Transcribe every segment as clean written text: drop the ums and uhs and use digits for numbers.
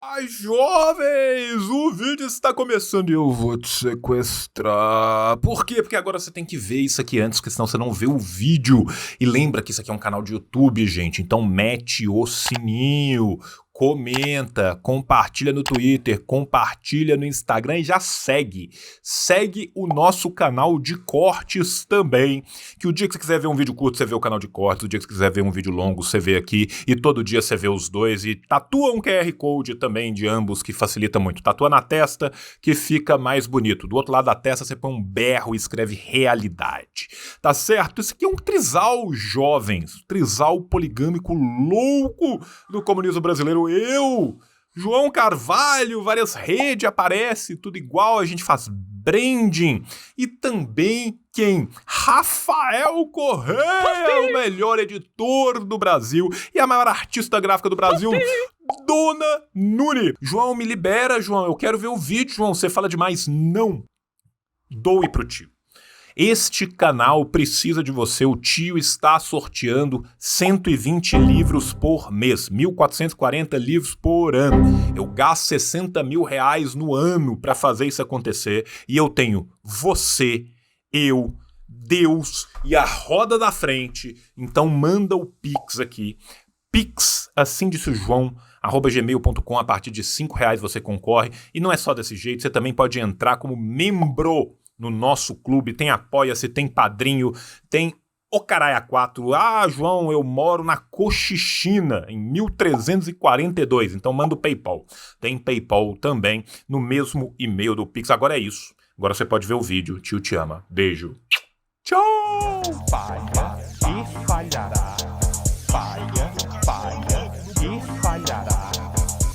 Ai, jovens, o vídeo está começando e eu vou te sequestrar. Por quê? Porque agora você tem que ver isso aqui antes, porque senão você não vê o vídeo. E lembra que isso aqui é um canal de YouTube, gente, então mete o sininho, comenta, compartilha no Twitter, compartilha no Instagram e já segue. Segue o nosso canal de cortes também, que o dia que você quiser ver um vídeo curto, você vê o canal de cortes, o dia que você quiser ver um vídeo longo, você vê aqui, e todo dia você vê os dois, e tatua um QR Code também de ambos, que facilita muito. Tatua na testa, que fica mais bonito. Do outro lado da testa, você põe um berro e escreve realidade. Tá certo? Esse aqui é um trisal, jovens. Trisal poligâmico louco do comunismo brasileiro. Eu, João Carvalho, várias redes aparece, tudo igual, a gente faz branding. E também quem? Rafael Correia, o melhor editor do Brasil e a maior artista gráfica do Brasil, Dona Nuni. João, me libera, João, eu quero ver o vídeo, João, você fala demais. Não. Doe pro tio. Este canal precisa de você. O tio está sorteando 120 livros por mês, 1.440 livros por ano. Eu gasto 60 mil reais no ano para fazer isso acontecer e eu tenho você, eu, Deus e a roda da frente. Então manda o Pix aqui. Pix, assim disse o João, @gmail.com. A partir de 5 reais você concorre. E não é só desse jeito, você também pode entrar como membro no nosso clube. Tem Apoia-se, tem Padrinho, tem o Caralho 4. Ah, João, eu moro na Cochichina, em 1342. Então manda o PayPal. Tem PayPal também no mesmo e-mail do Pix. Agora é isso. Agora você pode ver o vídeo. Tio te ama. Beijo. Tchau! Falha e falhará. Falha, falha e falhará.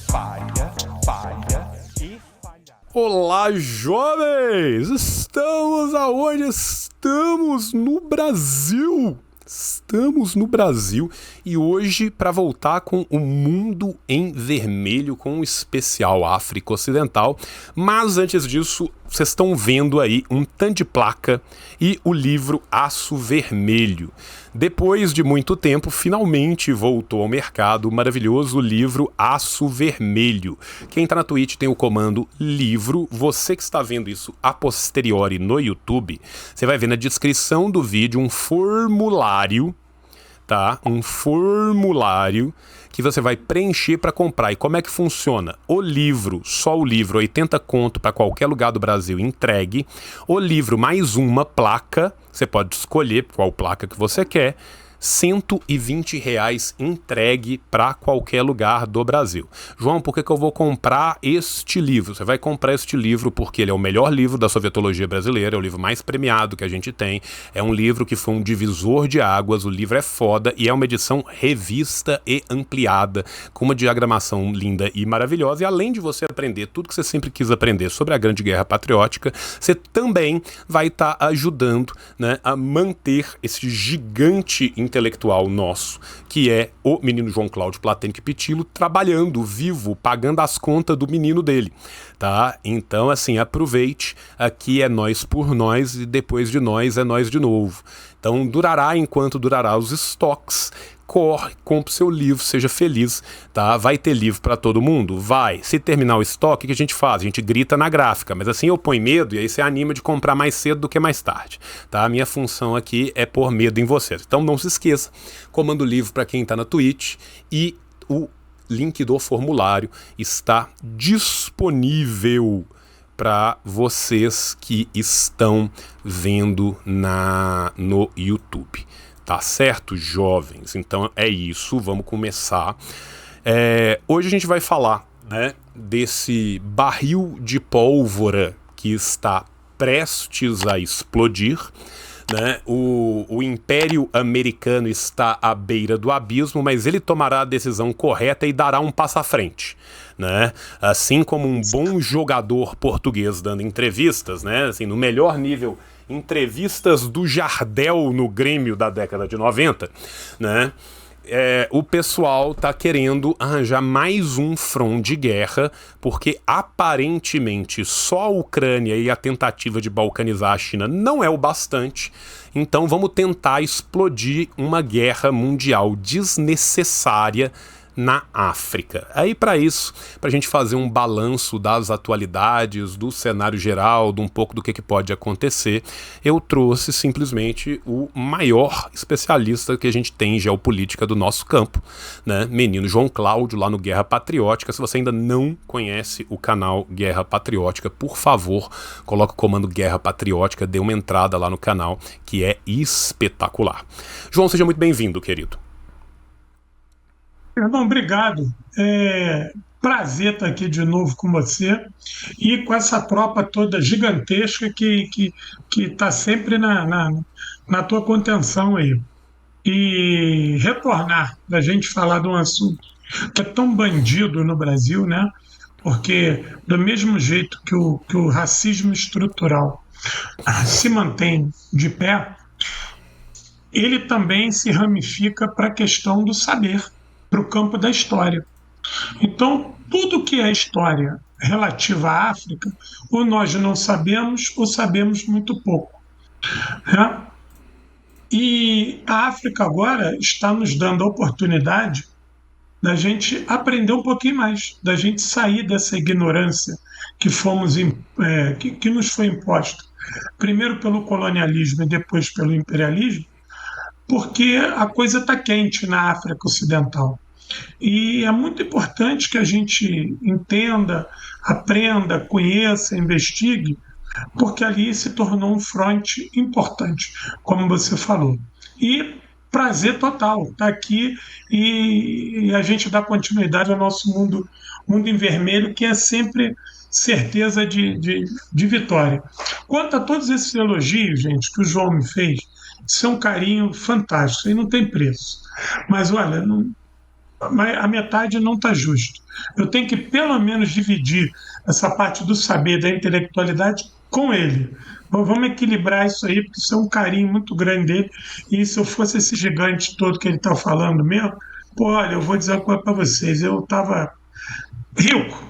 Falha, falha e falhará. Olá, jovens! Estamos aonde? Estamos no Brasil! Estamos no Brasil e hoje para voltar com o Mundo em Vermelho com um especial África Ocidental, mas antes disso vocês estão vendo aí um tanto de placa e o livro Aço Vermelho. Depois de muito tempo, finalmente voltou ao mercado o maravilhoso livro Aço Vermelho. Quem tá na Twitch tem o comando livro. Você que está vendo isso a posteriori no YouTube, você vai ver na descrição do vídeo um formulário, tá? Um formulário que você vai preencher para comprar. E como é que funciona? O livro, só o livro, 80 conto para qualquer lugar do Brasil, entregue. O livro mais uma placa, você pode escolher qual placa que você quer. 120 reais entregue para qualquer lugar do Brasil. João, por que eu vou comprar este livro? Você vai comprar este livro porque ele é o melhor livro da sovietologia brasileira, é o livro mais premiado que a gente tem, é um livro que foi um divisor de águas, o livro é foda e é uma edição revista e ampliada, com uma diagramação linda e maravilhosa, e além de você aprender tudo que você sempre quis aprender sobre a Grande Guerra Patriótica, você também vai estar ajudando, né, a manter esse gigante intelectual nosso, que é o menino João Cláudio Platênico Pitilo, trabalhando, vivo, pagando as contas do menino dele, tá? Então, assim, aproveite, aqui é nós por nós e depois de nós é nós de novo. Então, durará enquanto durará os estoques. Corre, compre seu livro, seja feliz, tá? Vai ter livro pra todo mundo? Vai. Se terminar o estoque, o que a gente faz? A gente grita na gráfica, mas assim eu ponho medo e aí você anima de comprar mais cedo do que mais tarde, tá? A minha função aqui é pôr medo em vocês. Então não se esqueça, comanda o livro pra quem tá na Twitch e o link do formulário está disponível para vocês que estão vendo no YouTube. Tá certo, jovens? Então é isso, vamos começar. Hoje a gente vai falar, né, desse barril de pólvora que está prestes a explodir, né? O Império Americano está à beira do abismo, mas ele tomará a decisão correta e dará um passo à frente, né? Assim como um bom jogador português dando entrevistas, né? Assim, no melhor nível, entrevistas do Jardel no Grêmio da década de 90, né? O pessoal tá querendo arranjar mais um front de guerra, porque aparentemente só a Ucrânia e a tentativa de balcanizar a China não é o bastante. Então vamos tentar explodir uma guerra mundial desnecessária, na África. Aí para isso, para a gente fazer um balanço das atualidades, do cenário geral, de um pouco do que pode acontecer, eu trouxe simplesmente o maior especialista que a gente tem em geopolítica do nosso campo, né? Menino João Cláudio, lá no Guerra Patriótica. Se você ainda não conhece o canal Guerra Patriótica, por favor, coloque o comando Guerra Patriótica, dê uma entrada lá no canal, que é espetacular. João, seja muito bem-vindo, querido. Irmão, obrigado. Prazer estar aqui de novo com você e com essa tropa toda gigantesca que está sempre na tua contenção aí. E retornar para a gente falar de um assunto que é tão bandido no Brasil, né? Porque do mesmo jeito que o racismo estrutural se mantém de pé, ele também se ramifica para a questão do saber, para o campo da história. Então, tudo que é história relativa à África, ou nós não sabemos, ou sabemos muito pouco, né? E a África agora está nos dando a oportunidade da gente aprender um pouquinho mais, da gente sair dessa ignorância que que nos foi imposta, primeiro pelo colonialismo e depois pelo imperialismo, porque a coisa está quente na África Ocidental. E é muito importante que a gente entenda, aprenda, conheça, investigue, porque ali se tornou um fronte importante, como você falou. E prazer total estar aqui e a gente dá continuidade ao nosso mundo em vermelho, que é sempre certeza de vitória. Quanto a todos esses elogios, gente, que o João me fez, isso é um carinho fantástico, e não tem preço. Mas olha, a metade não está justo. Eu tenho que pelo menos dividir essa parte do saber, da intelectualidade com ele. Vamos equilibrar isso aí, porque isso é um carinho muito grande dele. E se eu fosse esse gigante todo que ele está falando mesmo, pô, olha, eu vou dizer uma coisa para vocês, eu estava rico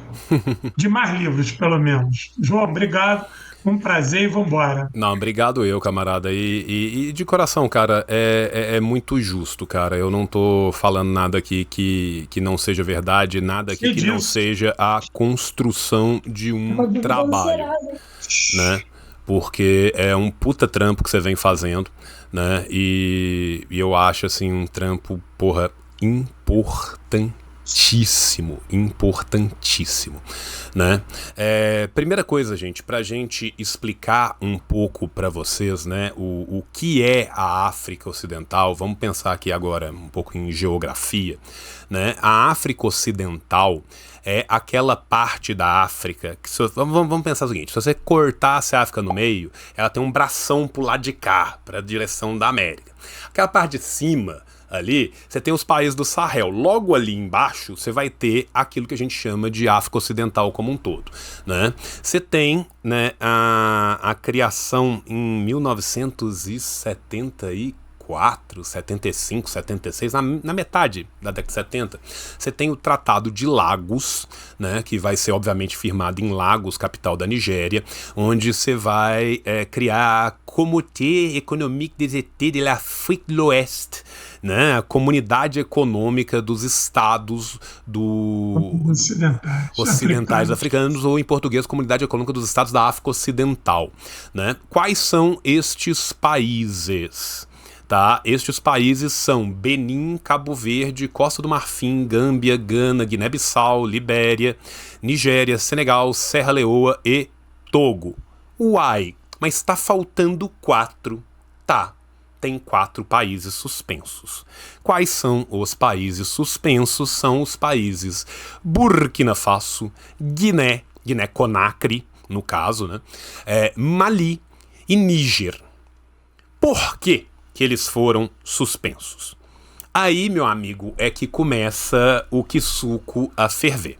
de mais livros, pelo menos. João, obrigado. Um prazer e vambora. Não, obrigado eu, camarada. E de coração, cara, é muito justo, cara. Eu não tô falando nada aqui que não seja verdade, nada aqui que não seja a construção de um trabalho, né? Porque é um puta trampo que você vem fazendo, né? E eu acho, assim, um trampo, porra, importantíssimo, né? Primeira coisa, gente, pra gente explicar um pouco pra vocês, né, o que é a África Ocidental, vamos pensar aqui agora um pouco em geografia, né? A África Ocidental é aquela parte da África que, vamos pensar o seguinte, se você cortasse a África no meio, ela tem um bração pro lado de cá, pra direção da América. Aquela parte de cima ali, você tem os países do Sahel. Logo ali embaixo, você vai ter aquilo que a gente chama de África Ocidental como um todo, né? Você tem, né, a criação em 1974, 75, 76, na metade da década de 70, você tem o Tratado de Lagos, né, que vai ser obviamente firmado em Lagos, capital da Nigéria, onde você vai criar a Communauté économique des États de l'Afrique de l'Ouest, né, a comunidade econômica dos estados ocidentais africanos, ou em português, comunidade econômica dos estados da África Ocidental, né? Quais são estes países? Tá? Estes países são Benin, Cabo Verde, Costa do Marfim, Gâmbia, Gana, Guiné-Bissau, Libéria, Nigéria, Senegal, Serra Leoa e Togo. Uai, mas tá faltando 4. Tá, tem 4 países suspensos. Quais são os países suspensos? São os países Burkina Faso, Guiné-Conakry, no caso, né? Mali e Níger. Por quê que eles foram suspensos? Aí, meu amigo, é que começa o quissuco a ferver.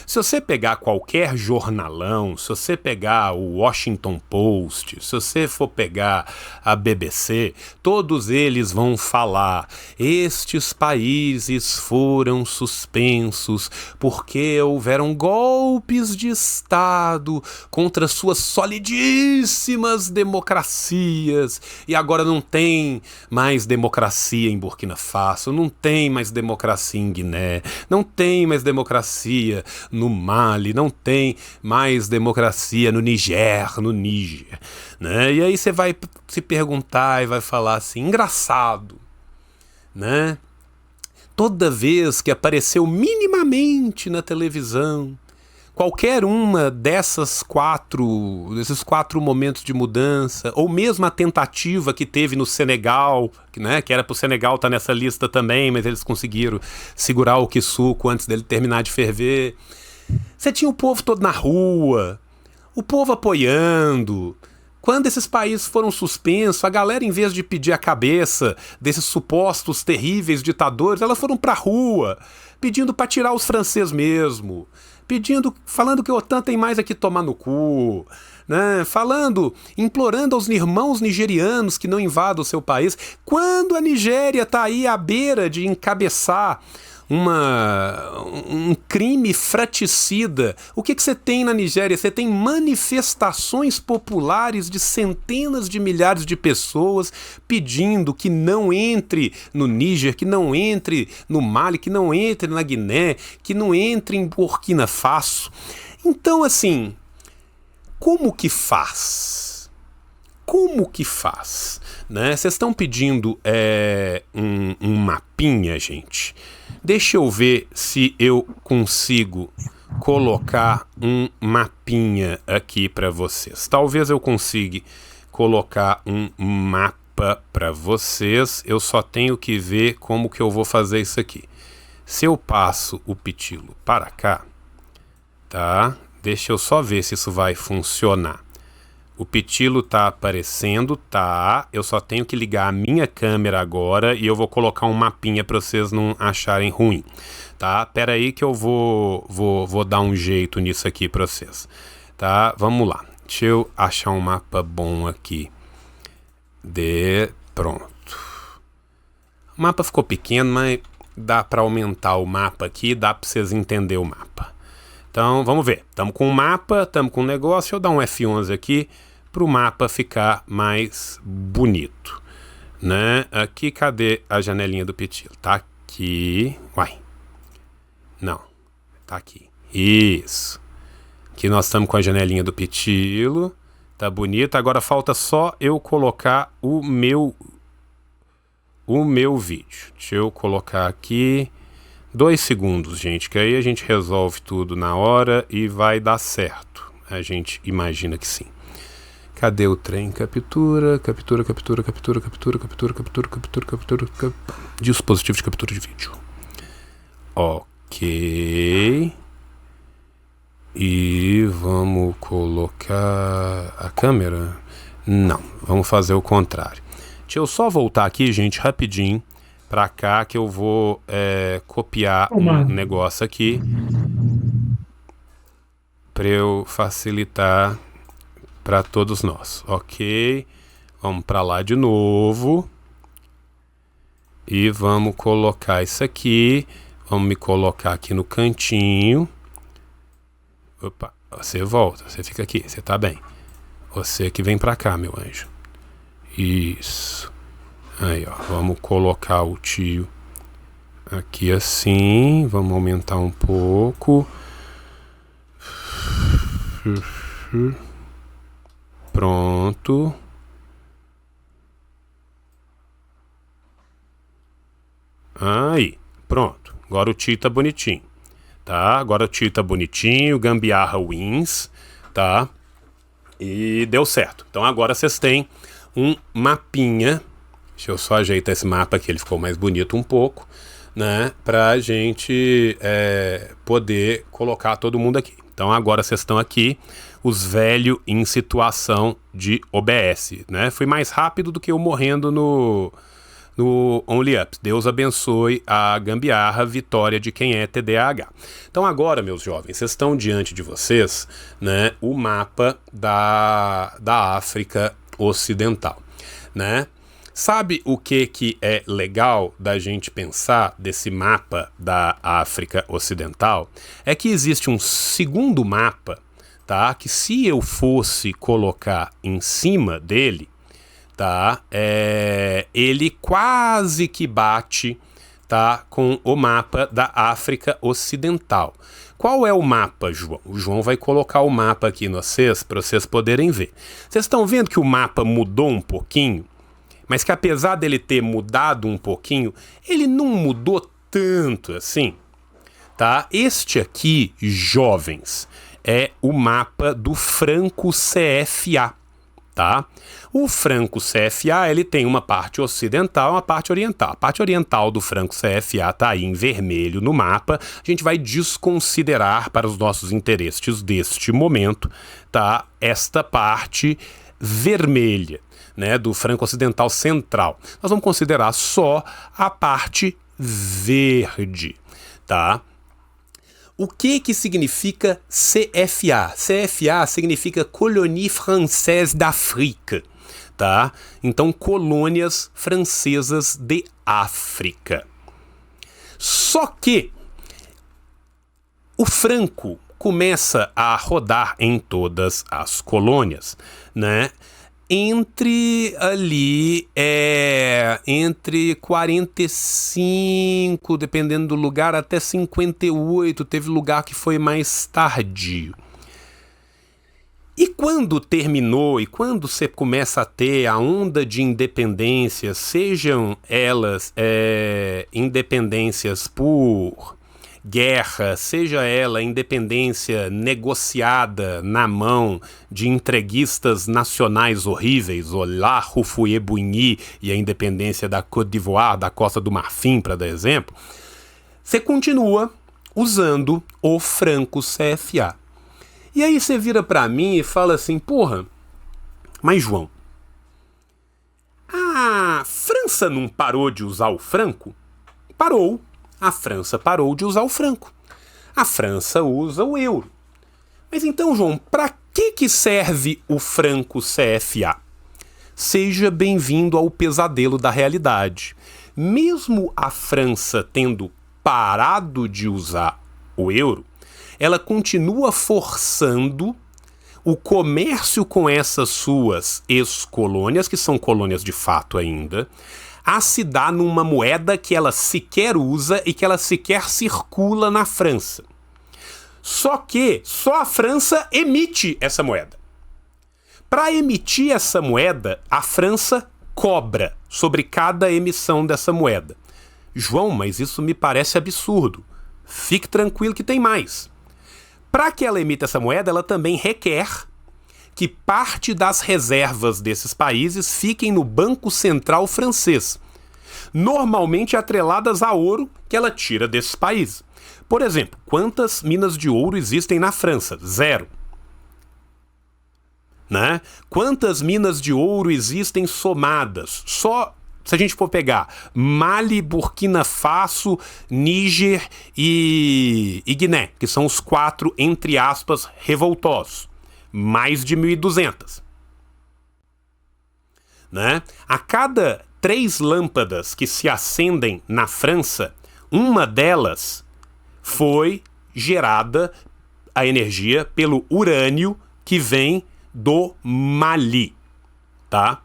Se você pegar qualquer jornalão, se você pegar o Washington Post, se você for pegar a BBC, todos eles vão falar: estes países foram suspensos porque houveram golpes de Estado contra suas solidíssimas democracias, e agora não tem mais democracia em Burkina Faso, não tem mais democracia em Guiné, não tem mais democracia no Mali, não tem mais democracia no Níger, né? E aí você vai se perguntar e vai falar assim, engraçado, né? Toda vez que apareceu minimamente na televisão qualquer uma desses quatro momentos de mudança, ou mesmo a tentativa que teve no Senegal, né, que era para o Senegal estar nessa lista também, mas eles conseguiram segurar o Kisuko antes dele terminar de ferver. Você tinha o povo todo na rua, o povo apoiando. Quando esses países foram suspensos, a galera, em vez de pedir a cabeça desses supostos terríveis ditadores, elas foram pra rua, pedindo para tirar os franceses mesmo, falando que a OTAN tem mais aqui tomar no cu, né? Implorando aos irmãos nigerianos que não invadam o seu país. Quando a Nigéria está aí à beira de encabeçar um crime fratricida, o que você tem na Nigéria? Você tem manifestações populares de centenas de milhares de pessoas pedindo que não entre no Níger, que não entre no Mali, que não entre na Guiné, que não entre em Burkina Faso. Então, assim, como que faz? Né? Vocês estão pedindo um mapinha, gente. Deixa eu ver se eu consigo colocar um mapinha aqui para vocês. Talvez eu consiga colocar um mapa para vocês. Eu só tenho que ver como que eu vou fazer isso aqui. Se eu passo o pitilo para cá, tá? Deixa eu só ver se isso vai funcionar. O pitilo tá aparecendo, tá? Eu só tenho que ligar a minha câmera agora e eu vou colocar um mapinha para vocês não acharem ruim, tá? Pera aí que eu vou dar um jeito nisso aqui para vocês, tá? Vamos lá. Deixa eu achar um mapa bom aqui. Pronto. O mapa ficou pequeno, mas dá para aumentar o mapa aqui, dá para vocês entenderem o mapa. Então, vamos ver. Estamos com um mapa, estamos com um negócio. Deixa eu dar um F11 aqui para o mapa ficar mais bonito, né? Aqui, cadê a janelinha do pitilo? Tá aqui. Uai. Não. Tá aqui. Isso. Aqui nós estamos com a janelinha do pitilo. Tá bonito. Agora falta só eu colocar o meu vídeo. Deixa eu colocar aqui 2 segundos, gente, que aí a gente resolve tudo na hora e vai dar certo. A gente imagina que sim. Cadê o trem? Captura. Dispositivo de captura de vídeo. Ok. E vamos colocar a câmera? Não, vamos fazer o contrário. Deixa eu só voltar aqui, gente, rapidinho, pra cá, que eu vou copiar um negócio aqui para eu facilitar para todos nós. Ok, vamos para lá de novo e vamos colocar isso aqui. Vamos me colocar aqui no cantinho. Opa, você volta, você fica aqui, você tá bem. Você que vem pra cá, meu anjo. Isso. Aí, ó, vamos colocar o tio aqui assim, vamos aumentar um pouco. Pronto. Aí, pronto. Agora o tio tá bonitinho, tá? Agora o tio tá bonitinho, gambiarra wins, tá? E deu certo. Então agora vocês têm um mapinha. Deixa eu só ajeitar esse mapa aqui, ele ficou mais bonito um pouco, né? Pra gente poder colocar todo mundo aqui. Então agora vocês estão aqui, os velhos em situação de OBS, né? Foi mais rápido do que eu morrendo no Only Up. Deus abençoe a gambiarra, vitória de quem é TDAH. Então agora, meus jovens, vocês estão diante de vocês, né, o mapa da África Ocidental, né? Sabe o que é legal da gente pensar desse mapa da África Ocidental? É que existe um segundo mapa, tá? Que se eu fosse colocar em cima dele, tá? Ele quase que bate, tá, com o mapa da África Ocidental. Qual é o mapa, João? O João vai colocar o mapa aqui no vocês para vocês poderem ver. Vocês estão vendo que o mapa mudou um pouquinho? Mas que apesar dele ter mudado um pouquinho, ele não mudou tanto assim, tá? Este aqui, jovens, é o mapa do Franco CFA, tá? O Franco CFA, ele tem uma parte ocidental e uma parte oriental. A parte oriental do Franco CFA está aí em vermelho no mapa. A gente vai desconsiderar para os nossos interesses deste momento, tá? Esta parte vermelha, né, do Franco Ocidental Central. Nós vamos considerar só a parte verde, tá? O que significa CFA? CFA significa Colonie Française d'Afrique, tá? Então, colônias francesas de África. Só que o Franco começa a rodar em todas as colônias, né? Entre 45, dependendo do lugar, até 58, teve lugar que foi mais tardio. E quando terminou, e quando você começa a ter a onda de independência, sejam elas independências por guerra, seja ela independência negociada na mão de entreguistas nacionais horríveis, Olá, Houphouët-Boigny e a independência da Côte d'Ivoire, da Costa do Marfim, para dar exemplo, você continua usando o Franco CFA. E aí você vira para mim e fala assim, porra, mas João, a França não parou de usar o franco? Parou. A França parou de usar o franco. A França usa o euro. Mas então, João, para que serve o Franco CFA? Seja bem-vindo ao pesadelo da realidade. Mesmo a França tendo parado de usar o euro, ela continua forçando o comércio com essas suas ex-colônias, que são colônias de fato ainda, a se dar numa moeda que ela sequer usa e que ela sequer circula na França. Só que só a França emite essa moeda. Para emitir essa moeda, a França cobra sobre cada emissão dessa moeda. João, mas isso me parece absurdo. Fique tranquilo que tem mais. Para que ela emita essa moeda, ela também requer que parte das reservas desses países fiquem no Banco Central francês, normalmente atreladas a ouro que ela tira desses países. Por exemplo, quantas minas de ouro existem na França? 0. Né? Quantas minas de ouro existem somadas? Só se a gente for pegar Mali, Burkina Faso, Níger e Guiné, que são os 4, entre aspas, revoltosos. Mais de 1.200. Né? A cada 3 lâmpadas que se acendem na França, uma delas foi gerada, a energia, pelo urânio que vem do Mali. Tá?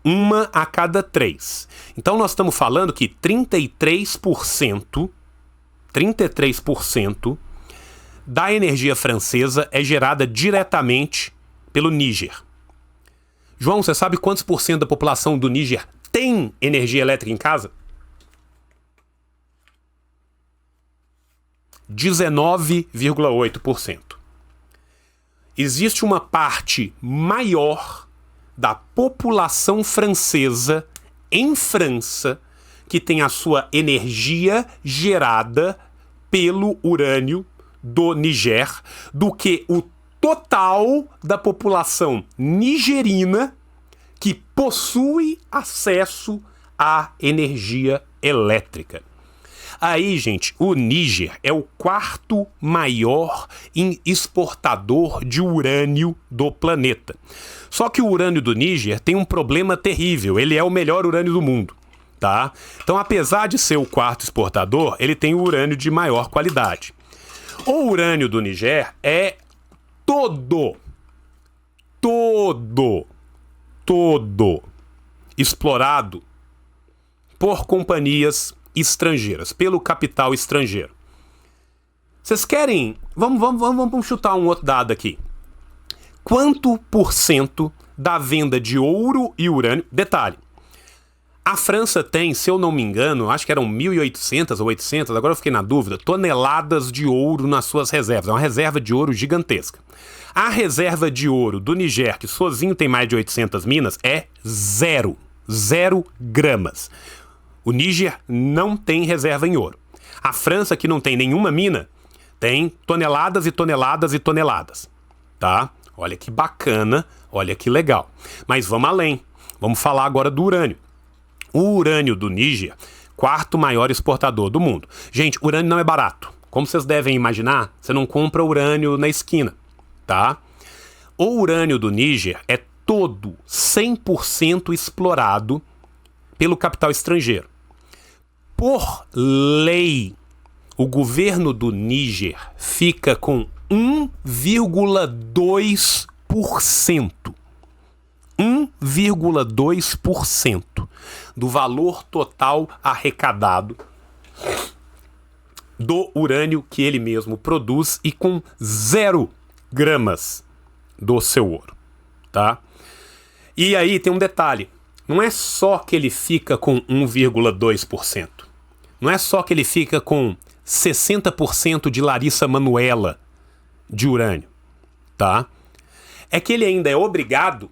Uma a cada 3. Então nós estamos falando que 33% da energia francesa é gerada diretamente pelo Níger. João, você sabe quantos por cento da população do Níger tem energia elétrica em casa? 19,8%. Existe uma parte maior da população francesa em França que tem a sua energia gerada pelo urânio do Níger do que o total da população nigerina que possui acesso a energia elétrica. Aí, gente, o Níger é o quarto maior exportador de urânio do planeta. Só que o urânio do Níger tem um problema terrível, ele é o melhor urânio do mundo, tá? Então, apesar de ser o quarto exportador, ele tem o urânio de maior qualidade. O urânio do Níger é todo explorado por companhias estrangeiras, pelo capital estrangeiro. Vocês querem... Vamos chutar um outro dado aqui. Quanto por cento da venda de ouro e urânio... Detalhe, a França tem, se eu não me engano, acho que eram 1.800 ou 800, agora eu fiquei na dúvida, toneladas de ouro nas suas reservas. É uma reserva de ouro gigantesca. A reserva de ouro do Níger, que sozinho tem mais de 800 minas, é 0 gramas. O Níger não tem reserva em ouro. A França, que não tem nenhuma mina, tem toneladas e toneladas e toneladas, tá? Olha que bacana, olha que legal. Mas vamos além. Vamos falar agora do urânio. O urânio do Níger, quarto maior exportador do mundo. Gente, urânio não é barato. Como vocês devem imaginar, você não compra urânio na esquina, tá? O urânio do Níger é todo 100% explorado pelo capital estrangeiro. Por lei, o governo do Níger fica com 1,2%. 1,2% do valor total arrecadado do urânio que ele mesmo produz e com 0 gramas do seu ouro, tá? E aí tem um detalhe. Não é só que ele fica com 1,2%. Não é só que ele fica com 60% de Larissa Manoela de urânio, tá? É que ele ainda é obrigado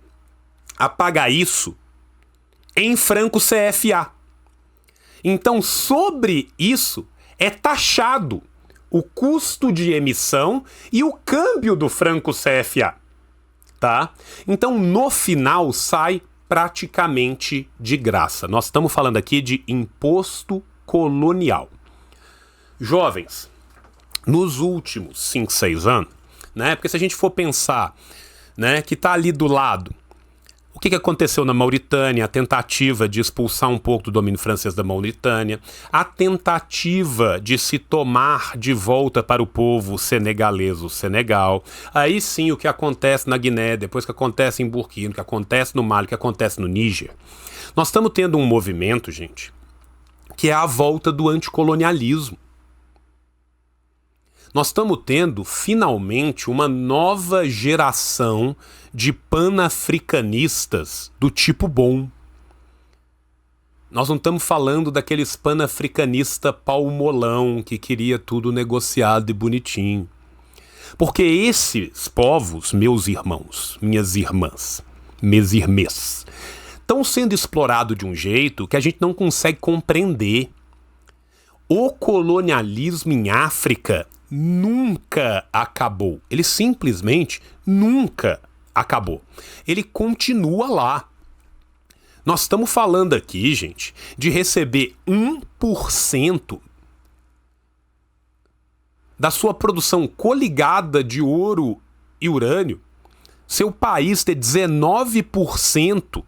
a pagar isso em franco CFA. Então, sobre isso, é taxado o custo de emissão e o câmbio do franco CFA, tá? Então, no final, sai praticamente de graça. Nós estamos falando aqui de imposto colonial. Jovens, nos últimos 5, 6 anos, né? Porque se a gente for pensar, né, que tá ali do lado, o que aconteceu na Mauritânia, a tentativa de expulsar um pouco do domínio francês da Mauritânia, a tentativa de se tomar de volta para o povo senegalês o Senegal, aí sim o que acontece na Guiné, depois o que acontece em Burkina, o que acontece no Mali, o que acontece no Níger. Nós estamos tendo um movimento, gente, que é a volta do anticolonialismo. Nós estamos tendo, finalmente, uma nova geração de panafricanistas do tipo bom. Nós não estamos falando daqueles panafricanistas palmolão que queria tudo negociado e bonitinho. Porque esses povos, meus irmãos, minhas irmãs, meus irmãs, estão sendo explorados de um jeito que a gente não consegue compreender. O colonialismo em África nunca acabou. Ele simplesmente nunca acabou. Ele continua lá. Nós estamos falando aqui, gente, de receber 1% da sua produção coligada de ouro e urânio. Seu país ter 19%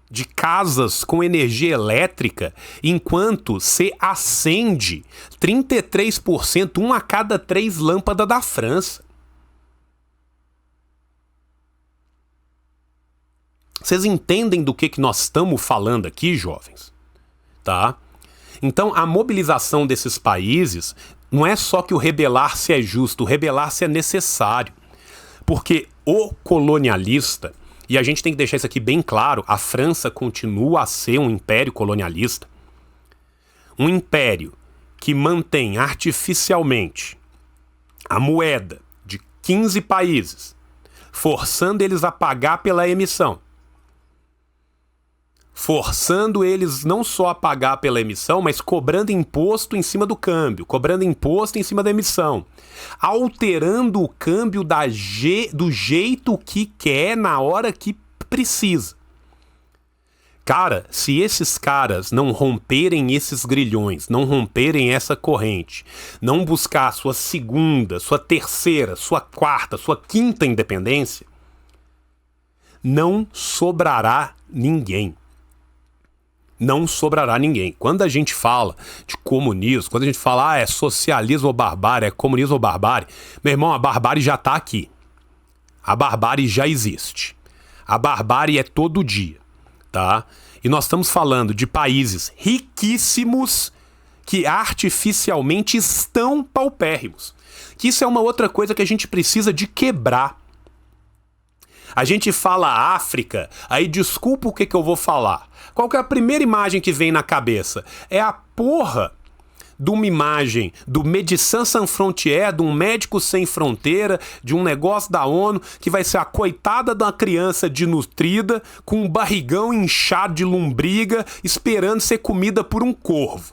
de casas com energia elétrica, enquanto se acende 33%, 1 a cada 3 lâmpadas da França. Vocês entendem do que nós estamos falando aqui, jovens? Tá? Então, a mobilização desses países não é só que o rebelar-se é justo, o rebelar-se é necessário. Porque o colonialista, e a gente tem que deixar isso aqui bem claro, a França continua a ser um império colonialista. Um império que mantém artificialmente a moeda de 15 países, forçando eles a pagar pela emissão. Forçando eles não só a pagar pela emissão, mas cobrando imposto em cima do câmbio, cobrando imposto em cima da emissão, alterando o câmbio do jeito que quer, na hora que precisa. Cara, se esses caras não romperem esses grilhões, não romperem essa corrente, não buscar sua segunda, sua terceira, sua quarta, sua quinta independência, não sobrará ninguém. Não sobrará ninguém. Quando a gente fala de comunismo, quando a gente fala, é socialismo ou barbárie, é comunismo ou barbárie, meu irmão, a barbárie já tá aqui. A barbárie já existe. A barbárie é todo dia, tá? E nós estamos falando de países riquíssimos que artificialmente estão paupérrimos. Que isso é uma outra coisa que a gente precisa de quebrar. A gente fala África, aí desculpa o que eu vou falar. Qual que é a primeira imagem que vem na cabeça? É a porra de uma imagem do Médecins Sans Frontières, de um médico sem fronteira, de um negócio da ONU, que vai ser a coitada de uma criança desnutrida, com um barrigão inchado de lombriga, esperando ser comida por um corvo.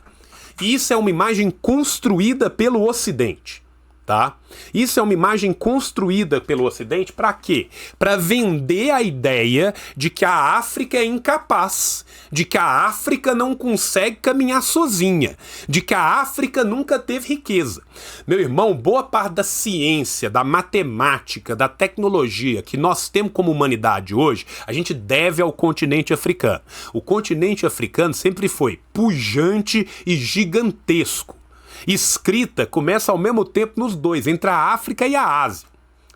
E isso é uma imagem construída pelo Ocidente. Tá? Isso é uma imagem construída pelo Ocidente para quê? Para vender a ideia de que a África é incapaz, de que a África não consegue caminhar sozinha, de que a África nunca teve riqueza. Meu irmão, boa parte da ciência, da matemática, da tecnologia que nós temos como humanidade hoje, a gente deve ao continente africano. O continente africano sempre foi pujante e gigantesco. Escrita começa ao mesmo tempo nos dois, entre a África e a Ásia,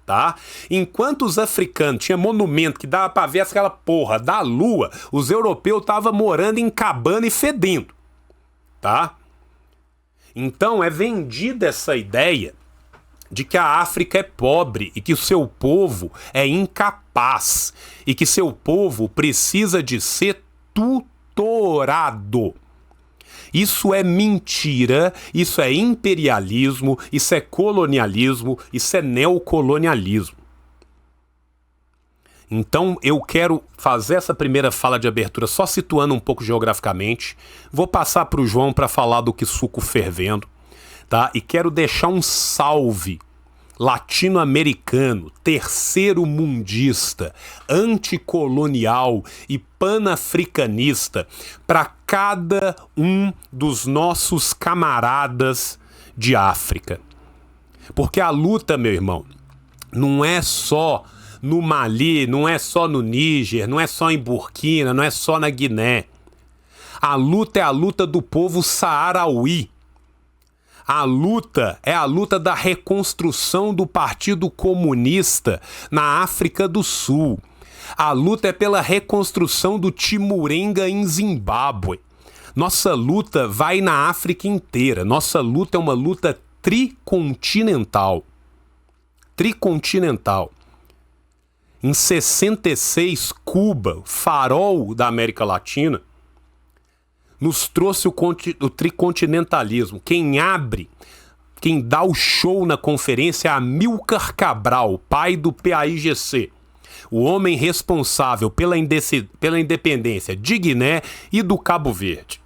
tá? Enquanto os africanos tinham monumento que dava pra ver aquela porra da lua, os europeus estavam morando em cabana e fedendo, tá? Então é vendida essa ideia de que a África é pobre e que o seu povo é incapaz e que seu povo precisa de ser tutorado. Isso é mentira, isso é imperialismo, isso é colonialismo, isso é neocolonialismo. Então eu quero fazer essa primeira fala de abertura só situando um pouco geograficamente. Vou passar para o João para falar do que suco fervendo, tá? E quero deixar um salve latino-americano, terceiro mundista, anticolonial e panafricanista para cada um dos nossos camaradas de África. Porque a luta, meu irmão, não é só no Mali, não é só no Níger, não é só em Burkina, não é só na Guiné. A luta é a luta do povo saarauí. A luta é a luta da reconstrução do Partido Comunista na África do Sul. A luta é pela reconstrução do Timurenga em Zimbábue. Nossa luta vai na África inteira. Nossa luta é uma luta tricontinental. Tricontinental. Em 66, Cuba, farol da América Latina, nos trouxe o tricontinentalismo. Quem abre, quem dá o show na conferência é Amílcar Cabral, pai do PAIGC. O homem responsável pela independência de Guiné e do Cabo Verde.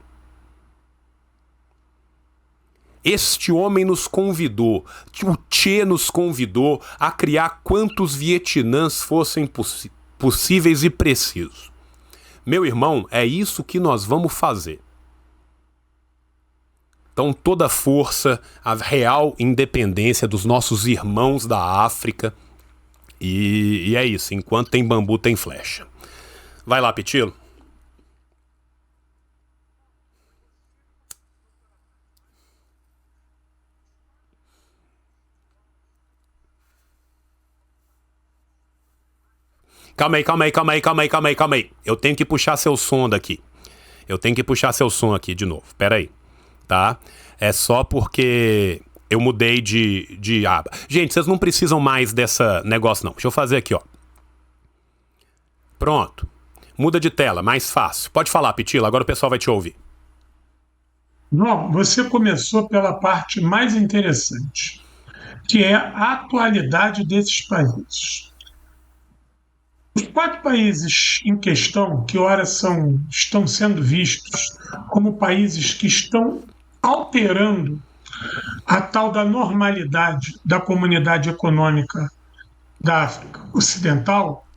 Este homem nos convidou, o Che nos convidou a criar quantos Vietnãs fossem possíveis e precisos. Meu irmão, é isso que nós vamos fazer. Então, toda a força, a real independência dos nossos irmãos da África. E é isso. Enquanto tem bambu, tem flecha. Vai lá, Pitilo. Calma aí. Eu tenho que puxar seu som daqui. Eu tenho que puxar seu som aqui de novo. Pera aí, tá? É só porque eu mudei de aba. Gente, vocês não precisam mais dessa negócio, não. Deixa eu fazer aqui, ó. Pronto. Muda de tela, mais fácil. Pode falar, Pitilo, agora o pessoal vai te ouvir. Não, você começou pela parte mais interessante, que é a atualidade desses países. Os quatro países em questão, que ora estão sendo vistos como países que estão alterando a tal da normalidade da comunidade econômica da África Ocidental,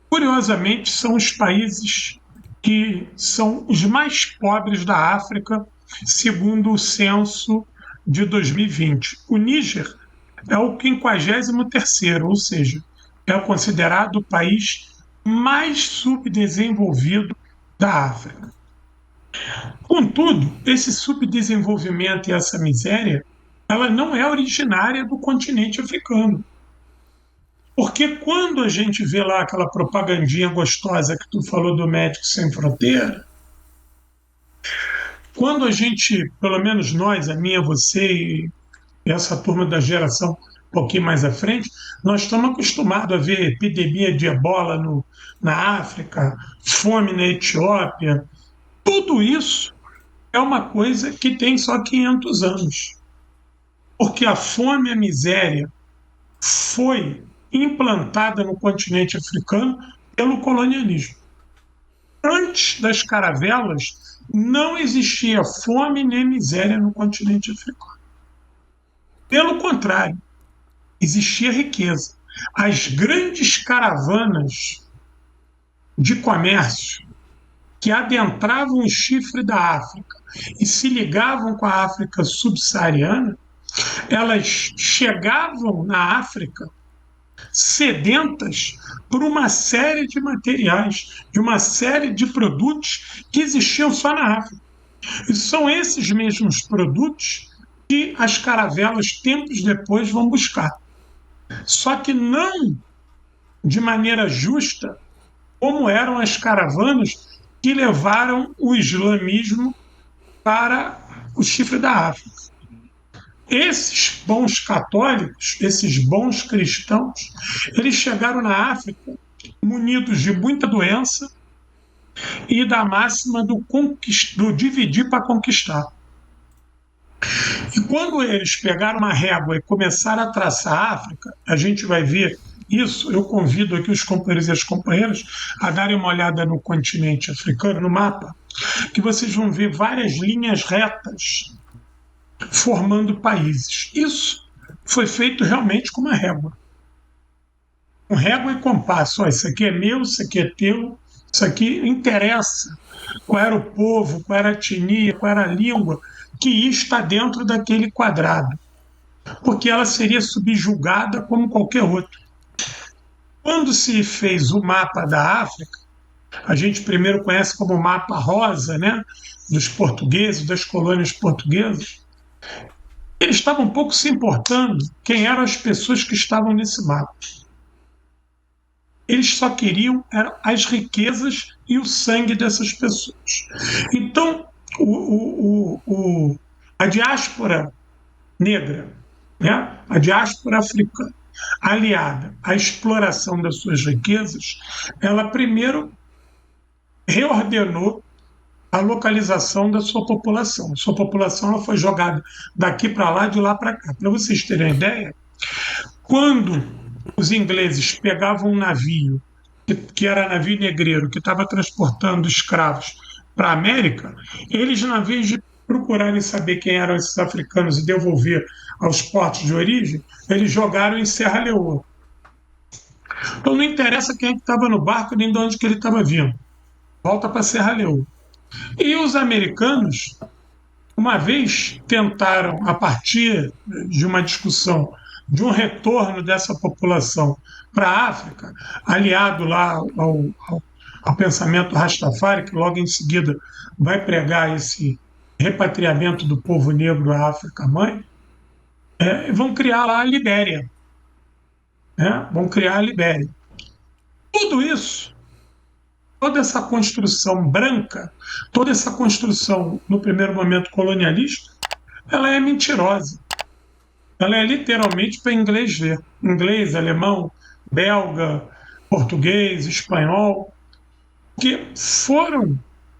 curiosamente, são os países que são os mais pobres da África, segundo o censo de 2020. O Níger é o 53º, ou seja, é considerado o país mais subdesenvolvido da África. Contudo, esse subdesenvolvimento e essa miséria, ela não é originária do continente africano. Porque quando a gente vê lá aquela propagandinha gostosa que tu falou do Médicos Sem Fronteira, quando a gente, pelo menos nós, a minha, você e essa turma da geração um pouquinho mais à frente, nós estamos acostumados a ver epidemia de ebola na África, fome na Etiópia. Tudo isso é uma coisa que tem só 500 anos. Porque a fome e a miséria foi implantada no continente africano pelo colonialismo. Antes das caravelas, não existia fome nem miséria no continente africano. Pelo contrário, existia riqueza. As grandes caravanas de comércio que adentravam o chifre da África e se ligavam com a África subsaariana, elas chegavam na África sedentas por uma série de materiais, de uma série de produtos que existiam só na África. E são esses mesmos produtos que as caravelas, tempos depois, vão buscar. Só que não de maneira justa, como eram as caravanas que levaram o islamismo para o chifre da África. Esses bons católicos, esses bons cristãos, eles chegaram na África munidos de muita doença e da máxima do dividir para conquistar. E quando eles pegaram uma régua e começaram a traçar a África, a gente vai ver isso. Eu convido aqui os companheiros e as companheiras a darem uma olhada no continente africano, no mapa, que vocês vão ver várias linhas retas formando países. Isso foi feito realmente com uma régua. Com régua e compasso. Ó, isso aqui é meu, isso aqui é teu, isso aqui interessa qual era o povo, qual era a etnia, qual era a língua que está dentro daquele quadrado. Porque ela seria subjugada como qualquer outro. Quando se fez o mapa da África, a gente primeiro conhece como mapa rosa, né, dos portugueses, das colônias portuguesas. Eles estavam um pouco se importando quem eram as pessoas que estavam nesse mapa. Eles só queriam as riquezas e o sangue dessas pessoas. Então, a diáspora negra, né, a diáspora africana, aliada à exploração das suas riquezas, ela primeiro reordenou a localização da sua população. A sua população ela foi jogada daqui para lá, de lá para cá. Para vocês terem ideia, quando os ingleses pegavam um navio, que era navio negreiro, que estava transportando escravos para a América, eles, na vez de procurarem saber quem eram esses africanos e devolver aos portos de origem, eles jogaram em Serra Leoa. Então não interessa quem estava no barco nem de onde que ele estava vindo. Volta para Serra Leoa. E os americanos, uma vez tentaram, a partir de uma discussão de um retorno dessa população para a África, aliado lá ao pensamento Rastafari, que logo em seguida vai pregar esse repatriamento do povo negro à África-mãe, vão criar lá a Libéria. Vão criar a Libéria. Tudo isso, toda essa construção branca, toda essa construção, no primeiro momento colonialista, ela é mentirosa. Ela é literalmente para inglês ver. Inglês, alemão, belga, português, espanhol, que foram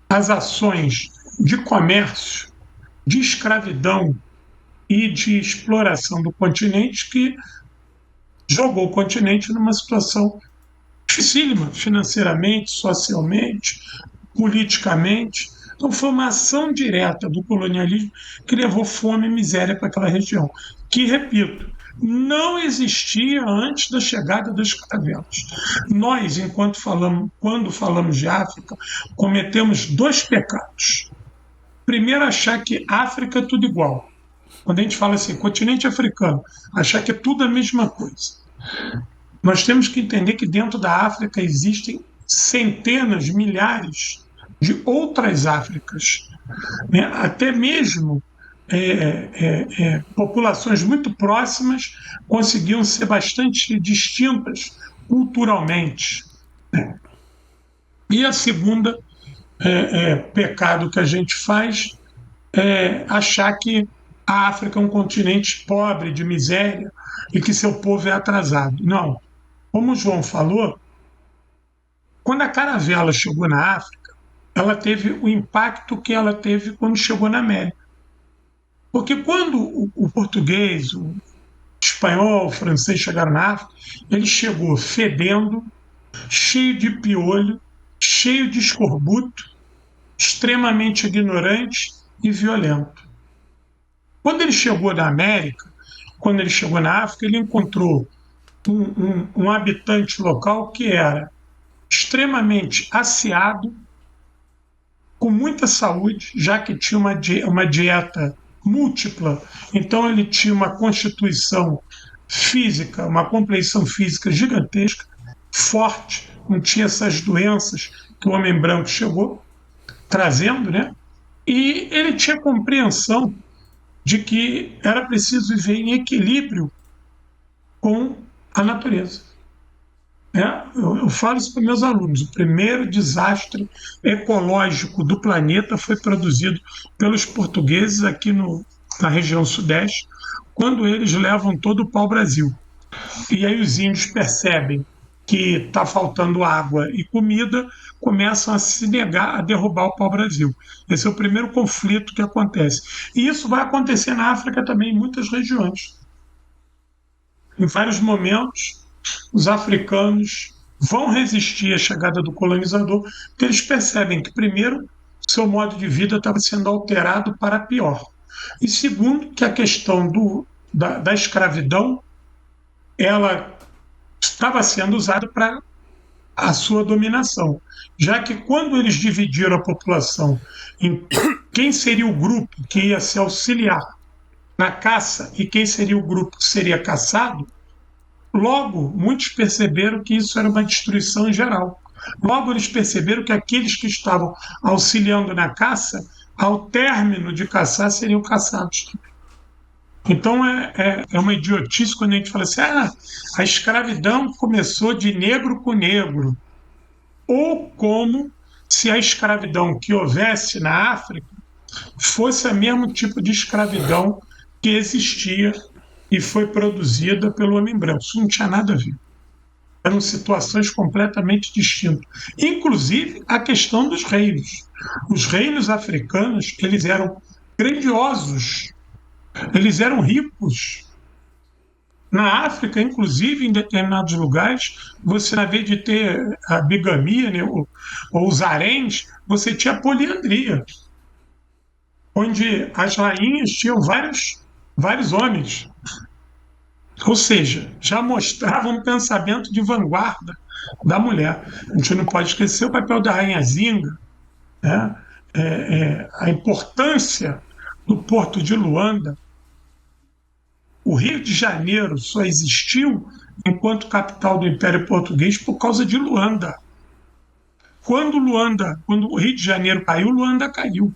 as ações de comércio, de escravidão e de exploração do continente que jogou o continente numa situação dificílima, financeiramente, socialmente, politicamente. Então foi uma ação direta do colonialismo que levou fome e miséria para aquela região, que, repito, não existia antes da chegada das caravelas. Nós, quando falamos de África, cometemos dois pecados. Primeiro, achar que África é tudo igual. Quando a gente fala assim, continente africano, achar que é tudo a mesma coisa. Nós temos que entender que dentro da África existem centenas, milhares de outras Áfricas, né? Até mesmo populações muito próximas conseguiam ser bastante distintas culturalmente, né? E a segunda pecado que a gente faz é achar que a África é um continente pobre, de miséria, e que seu povo é atrasado. Não. Como o João falou, quando a caravela chegou na África, ela teve o impacto que ela teve quando chegou na América. Porque quando o português, o espanhol, o francês chegaram na África, ele chegou fedendo, cheio de piolho, cheio de escorbuto, extremamente ignorante e violento. Quando ele chegou na América, quando ele chegou na África, ele encontrou um habitante local que era extremamente aciado, com muita saúde, já que tinha uma dieta múltipla, então ele tinha uma constituição física, uma compleição física gigantesca, forte, não tinha essas doenças que o homem branco chegou trazendo, né? E ele tinha compreensão de que era preciso viver em equilíbrio com a natureza. Eu falo isso para meus alunos. O primeiro desastre ecológico do planeta foi produzido pelos portugueses aqui na região sudeste, quando eles levam todo o pau-brasil. E aí os índios percebem que está faltando água e comida, começam a se negar a derrubar o pau-brasil. Esse é o primeiro conflito que acontece. E isso vai acontecer na África também, em muitas regiões. Em vários momentos, os africanos vão resistir à chegada do colonizador, porque eles percebem que, primeiro, seu modo de vida estava sendo alterado para pior. E segundo, que a questão da escravidão, ela estava sendo usada para a sua dominação, já que quando eles dividiram a população em quem seria o grupo que ia se auxiliar na caça e quem seria o grupo que seria caçado, logo muitos perceberam que isso era uma destruição em geral. Logo eles perceberam que aqueles que estavam auxiliando na caça, ao término de caçar, seriam caçados. Então é uma idiotice quando a gente fala assim, a escravidão começou de negro com negro. Ou como se a escravidão que houvesse na África fosse o mesmo tipo de escravidão que existia e foi produzida pelo homem branco. Isso não tinha nada a ver. Eram situações completamente distintas. Inclusive a questão dos reinos. Os reinos africanos, eles eram grandiosos, eles eram ricos. Na África, inclusive, em determinados lugares, você, na vez de ter a bigamia, né, ou os haréns, você tinha a poliandria, onde as rainhas tinham vários homens. Ou seja, já mostrava um pensamento de vanguarda da mulher. A gente não pode esquecer o papel da rainha Zinga, né? A importância do Porto de Luanda. O Rio de Janeiro só existiu enquanto capital do Império Português por causa de Luanda. Quando o Rio de Janeiro caiu, Luanda caiu.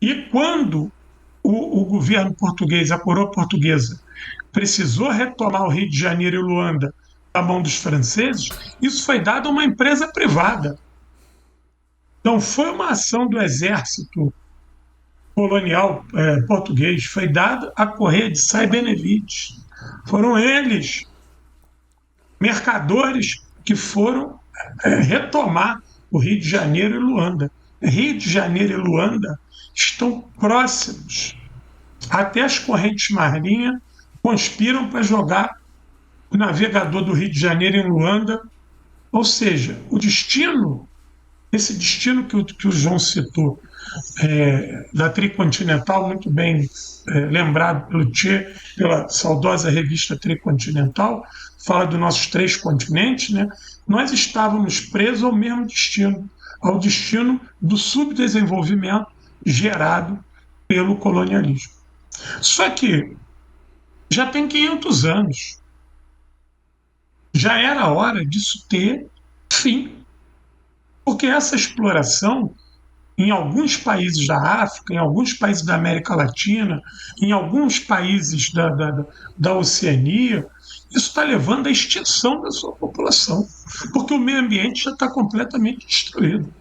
E quando o governo português, a coroa portuguesa, precisou retomar o Rio de Janeiro e Luanda da mão dos franceses, isso foi dado a uma empresa privada. Então foi uma ação do exército colonial português, foi dado a Correia de Sá e Benevides. Foram eles, mercadores, que foram retomar o Rio de Janeiro e Luanda. Rio de Janeiro e Luanda estão próximos. Até as correntes marinhas conspiram para jogar o navegador do Rio de Janeiro em Luanda. Ou seja, o destino Esse destino que o João citou, da Tricontinental, muito bem lembrado pelo Tchê, pela saudosa revista Tricontinental, fala dos nossos 3 continentes, né? Nós estávamos presos ao mesmo destino, ao destino do subdesenvolvimento gerado pelo colonialismo. Só que já tem 500 anos. Já era hora disso ter fim. Porque essa exploração, em alguns países da África, em alguns países da América Latina, em alguns países da Oceania, isso está levando à extinção da sua população, porque o meio ambiente já está completamente destruído.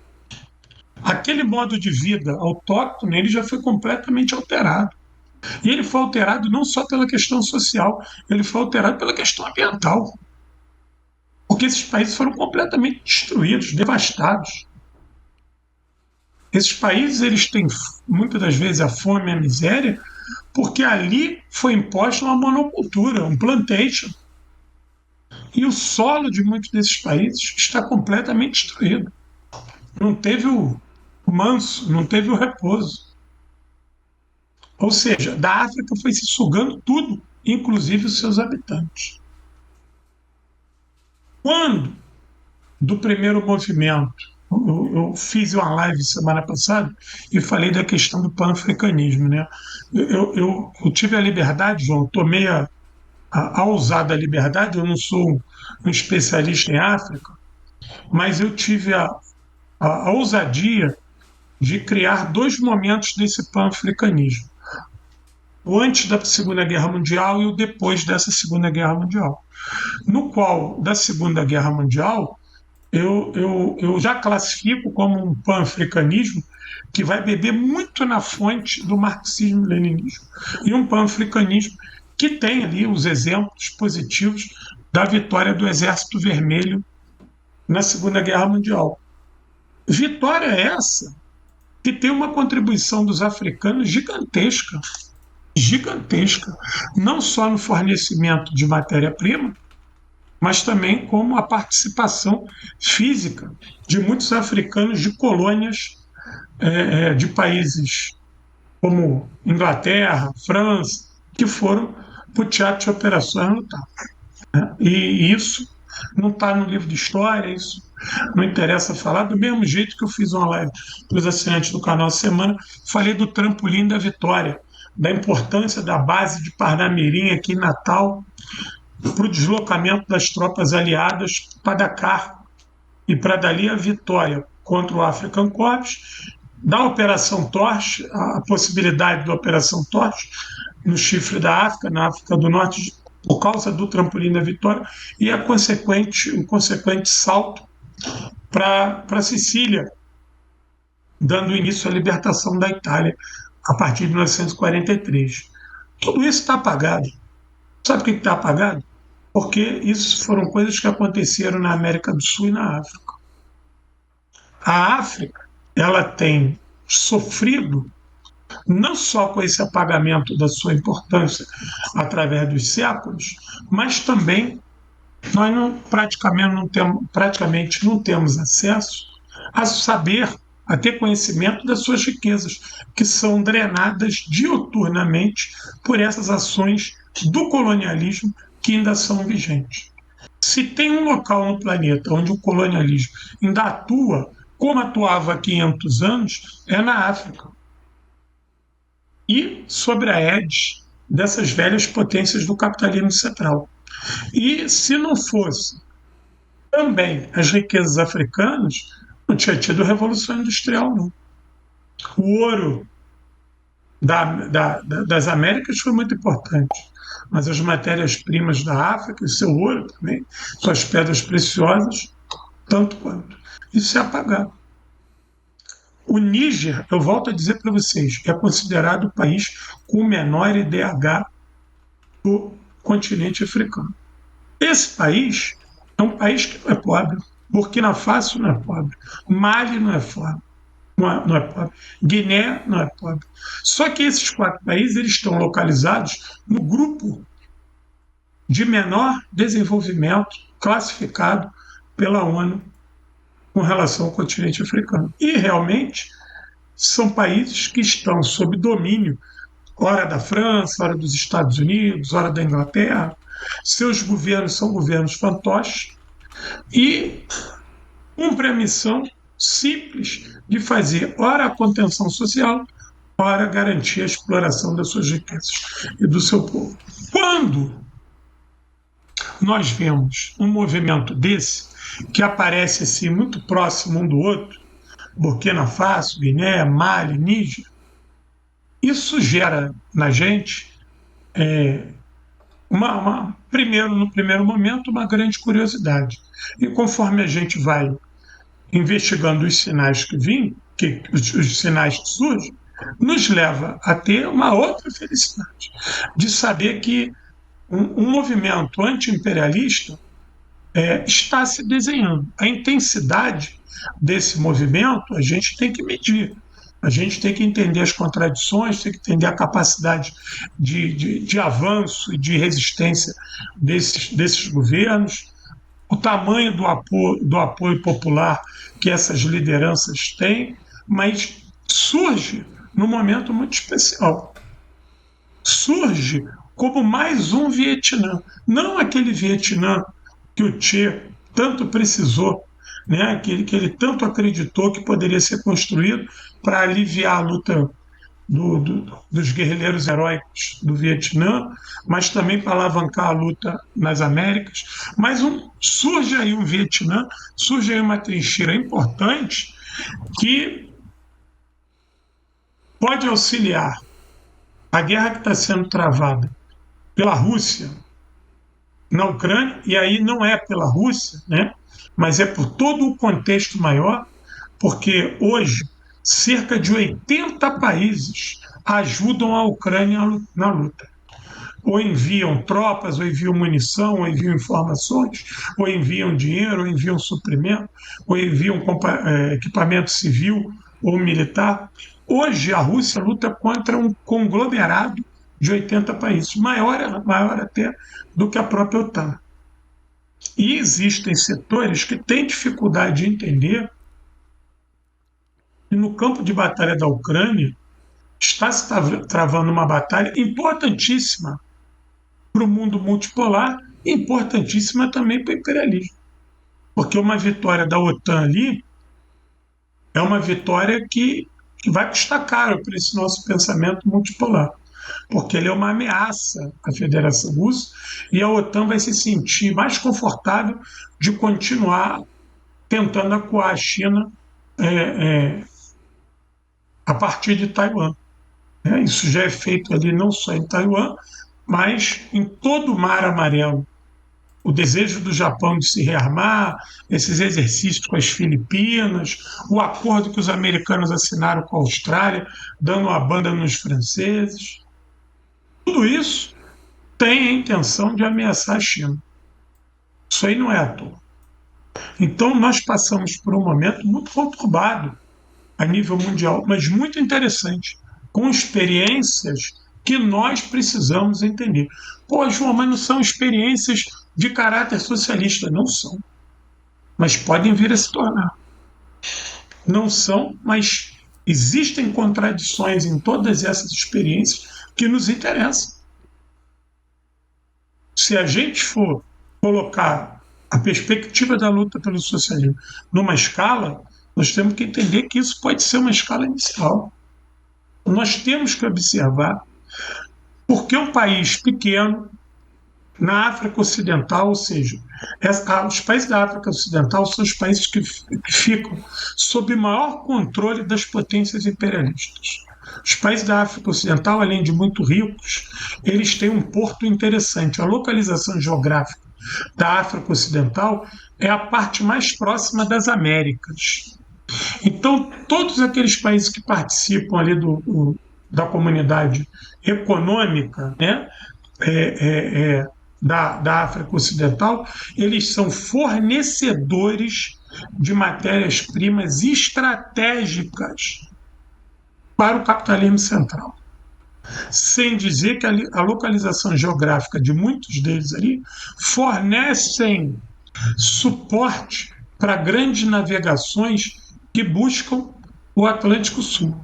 Aquele modo de vida autóctone ele já foi completamente alterado. E ele foi alterado não só pela questão social, ele foi alterado pela questão ambiental. Porque esses países foram completamente destruídos, devastados. Esses países eles têm muitas das vezes a fome e a miséria porque ali foi imposta uma monocultura, um plantation. E o solo de muitos desses países está completamente destruído. Não teve o manso, não teve o repouso. Ou seja, da África foi se sugando tudo, inclusive os seus habitantes. Quando, do primeiro movimento, eu fiz uma live semana passada e falei da questão do pan-africanismo, né? Eu tive a liberdade, João, tomei a ousada liberdade, eu não sou um especialista em África, mas eu tive a ousadia de criar 2 momentos desse pan-africanismo. O antes da Segunda Guerra Mundial e o depois dessa Segunda Guerra Mundial. No qual, da Segunda Guerra Mundial, eu já classifico como um pan-africanismo que vai beber muito na fonte do marxismo-leninismo. E um pan-africanismo que tem ali os exemplos positivos da vitória do Exército Vermelho na Segunda Guerra Mundial. Vitória essa que tem uma contribuição dos africanos gigantesca, não só no fornecimento de matéria-prima, mas também como a participação física de muitos africanos de colônias de países como Inglaterra, França, que foram para o teatro de operações lutar. E isso não está no livro de história, isso não interessa falar, do mesmo jeito que eu fiz uma live para os assinantes do canal semana, falei do trampolim da vitória, da importância da base de Parnamirim aqui em Natal, para o deslocamento das tropas aliadas para Dakar e para dali a vitória contra o African Corps, da Operação Torch, a possibilidade da Operação Torch no chifre da África, na África do Norte, por causa do trampolim da vitória, e o consequente salto para Sicília, dando início à libertação da Itália a partir de 1943. Tudo isso está apagado. Sabe por que está apagado? Porque isso foram coisas que aconteceram na América do Sul e na África. A África, ela tem sofrido não só com esse apagamento da sua importância através dos séculos, mas também nós praticamente não temos acesso a saber, a ter conhecimento das suas riquezas, que são drenadas diuturnamente por essas ações do colonialismo que ainda são vigentes. Se tem um local no planeta onde o colonialismo ainda atua como atuava há 500 anos, é na África. E sobre a égide dessas velhas potências do capitalismo central. E se não fosse também as riquezas africanas, não tinha tido Revolução Industrial, não. O ouro das Américas foi muito importante, mas as matérias-primas da África, o seu ouro também, suas pedras preciosas, tanto quanto. Isso é apagado. O Níger, eu volto a dizer para vocês, é considerado o país com o menor IDH do continente africano. Esse país é um país que não é pobre. Burkina Faso não é pobre. Mali não é pobre. Não é pobre. Guiné não é pobre. Só que esses 4 países eles estão localizados no grupo de menor desenvolvimento classificado pela ONU com relação ao continente africano. E realmente são países que estão sob domínio, ora da França, ora dos Estados Unidos, ora da Inglaterra. Seus governos são governos fantoches e cumprem a missão simples de fazer, ora, a contenção social, ora, garantir a exploração das suas riquezas e do seu povo. Quando nós vemos um movimento desse, que aparece assim muito próximo um do outro, Burkina Faso, Guiné, Mali, Níger, isso gera na gente, no primeiro momento, uma grande curiosidade. E conforme a gente vai investigando os sinais que vêm, os sinais que surgem, nos leva a ter uma outra felicidade, de saber que um movimento anti-imperialista está se desenhando. A intensidade desse movimento a gente tem que medir. A gente tem que entender as contradições, tem que entender a capacidade de avanço e de resistência desses governos, o tamanho do apoio popular que essas lideranças têm, mas surge num momento muito especial. Surge como mais um Vietnã, não aquele Vietnã que o Che tanto precisou, né, que ele tanto acreditou que poderia ser construído para aliviar a luta dos guerrilheiros heróicos do Vietnã, mas também para alavancar a luta nas Américas. Mas surge aí um Vietnã, surge aí uma trincheira importante que pode auxiliar a guerra que está sendo travada pela Rússia na Ucrânia, e aí não é pela Rússia, né, mas é por todo o contexto maior, porque hoje cerca de 80 países ajudam a Ucrânia na luta. Ou enviam tropas, ou enviam munição, ou enviam informações, ou enviam dinheiro, ou enviam suprimento, ou enviam equipamento civil ou militar. Hoje a Rússia luta contra um conglomerado de 80 países, maior até do que a própria OTAN. E existem setores que têm dificuldade de entender que no campo de batalha da Ucrânia está se travando uma batalha importantíssima para o mundo multipolar e importantíssima também para o imperialismo. Porque uma vitória da OTAN ali é uma vitória que vai custar caro para esse nosso pensamento multipolar, porque ele é uma ameaça à Federação Russa e a OTAN vai se sentir mais confortável de continuar tentando acuar a China a partir de Taiwan. Isso já é feito ali não só em Taiwan, mas em todo o Mar Amarelo. O desejo do Japão de se rearmar, esses exercícios com as Filipinas, o acordo que os americanos assinaram com a Austrália, dando uma banda nos franceses. Tudo isso tem a intenção de ameaçar a China. Isso aí não é à toa. Então, nós passamos por um momento muito conturbado a nível mundial, mas muito interessante, com experiências que nós precisamos entender. Pô, João, mas não são experiências de caráter socialista. Não são, mas podem vir a se tornar. Não são, mas existem contradições em todas essas experiências que nos interessam. Se a gente for colocar a perspectiva da luta pelo socialismo numa escala, nós temos que entender que isso pode ser uma escala inicial. Nós temos que observar porque um país pequeno na África Ocidental, ou seja, os países da África Ocidental são os países que ficam sob maior controle das potências imperialistas. Os países da África Ocidental, além de muito ricos, eles têm um porto interessante. A localização geográfica da África Ocidental é a parte mais próxima das Américas. Então, todos aqueles países que participam ali da comunidade econômica, né, da África Ocidental, eles são fornecedores de matérias-primas estratégicas para o capitalismo central. Sem dizer que a localização geográfica de muitos deles ali fornecem suporte para grandes navegações que buscam o Atlântico Sul.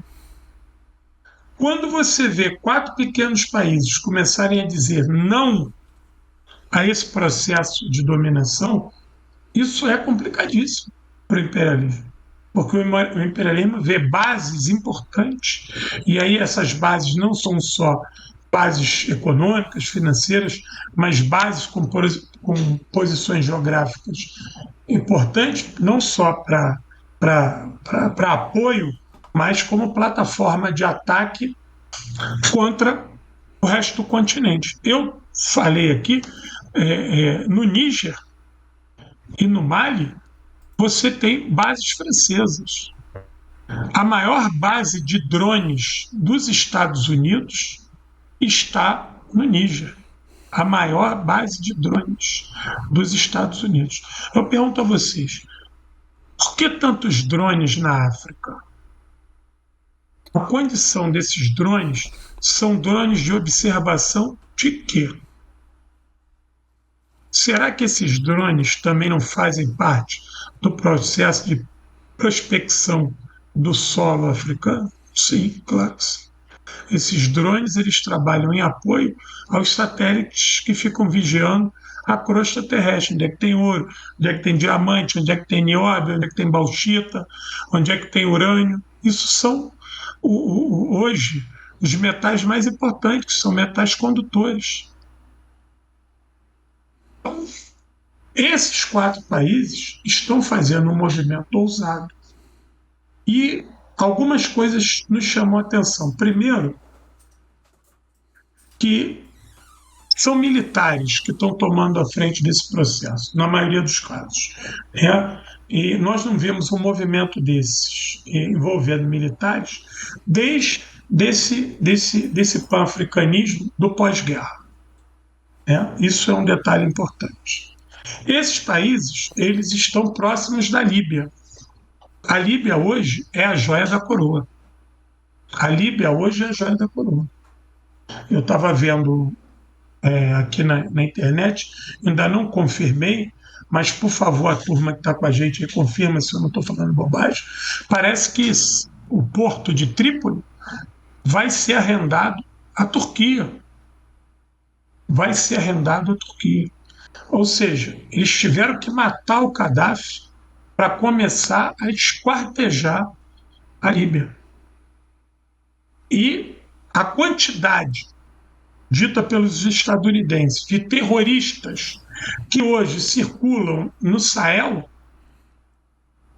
Quando você vê 4 pequenos países começarem a dizer não a esse processo de dominação, isso é complicadíssimo para o imperialismo. Porque o imperialismo vê bases importantes, e aí essas bases não são só bases econômicas, financeiras, mas bases com posições geográficas importantes, não só para apoio, mas como plataforma de ataque contra o resto do continente. Eu falei aqui, no Níger e no Mali, você tem bases francesas. A maior base de drones dos Estados Unidos está no Níger. A maior base de drones dos Estados Unidos. Eu pergunto a vocês, por que tantos drones na África? A condição desses drones são drones de observação de quê? Será que esses drones também não fazem parte do processo de prospecção do solo africano? Sim, claro que sim. Esses drones eles trabalham em apoio aos satélites que ficam vigiando a crosta terrestre, onde é que tem ouro, onde é que tem diamante, onde é que tem nióbio, onde é que tem bauxita, onde é que tem urânio. Isso são, hoje, os metais mais importantes, que são metais condutores. Então, esses 4 países estão fazendo um movimento ousado. E algumas coisas nos chamam a atenção. Primeiro, que são militares que estão tomando a frente desse processo, na maioria dos casos. E nós não vemos um movimento desses envolvendo militares desde desse pan-africanismo do pós-guerra. Isso é um detalhe importante. Esses países eles estão próximos da Líbia. A Líbia hoje é a joia da coroa. A Líbia hoje é a joia da coroa. Eu estava vendo aqui na internet, ainda não confirmei, mas por favor, a turma que está com a gente aí, confirma se eu não estou falando bobagem. Parece que o porto de Trípoli vai ser arrendado à Turquia. Vai ser arrendado à Turquia. Ou seja, eles tiveram que matar o Gaddafi para começar a esquartejar a Líbia. E a quantidade dita pelos estadunidenses de terroristas que hoje circulam no Sahel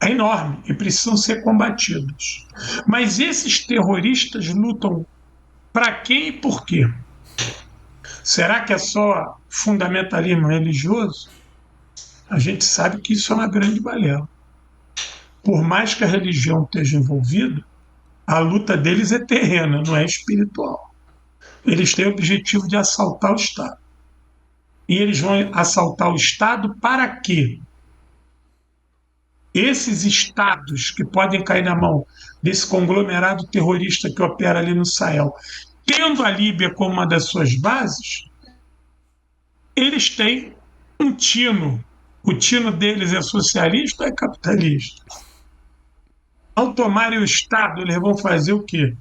é enorme e precisam ser combatidos. Mas esses terroristas lutam para quem e por quê? Será que é só fundamentalismo religioso? A gente sabe que isso é uma grande balela. Por mais que a religião esteja envolvida, a luta deles é terrena, não é espiritual. Eles têm o objetivo de assaltar o Estado. E eles vão assaltar o Estado para quê? Esses estados que podem cair na mão desse conglomerado terrorista que opera ali no Sahel, tendo a Líbia como uma das suas bases, eles têm um tino. O tino deles é socialista ou é capitalista? Ao tomarem o Estado, eles vão fazer o quê?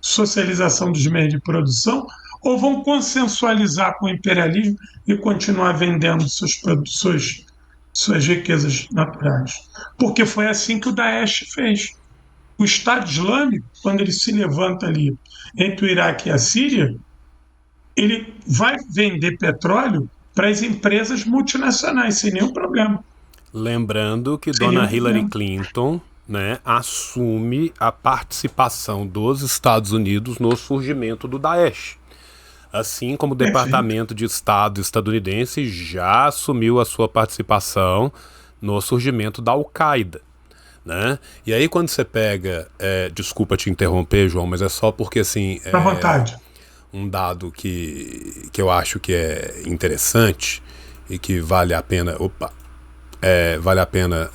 Socialização dos meios de produção, ou vão consensualizar com o imperialismo e continuar vendendo suas riquezas naturais? Porque foi assim que o Daesh fez. O Estado Islâmico, quando ele se levanta ali entre o Iraque e a Síria, ele vai vender petróleo para as empresas multinacionais, sem nenhum problema. Lembrando que Dona Hillary Clinton, assume a participação dos Estados Unidos no surgimento do Daesh. Assim como o Departamento de Estado estadunidense já assumiu a sua participação no surgimento da Al-Qaeda. E aí quando você pega... desculpa te interromper, João, mas é só porque assim... À vontade. Um dado que eu acho que é interessante e que vale a pena... vale a pena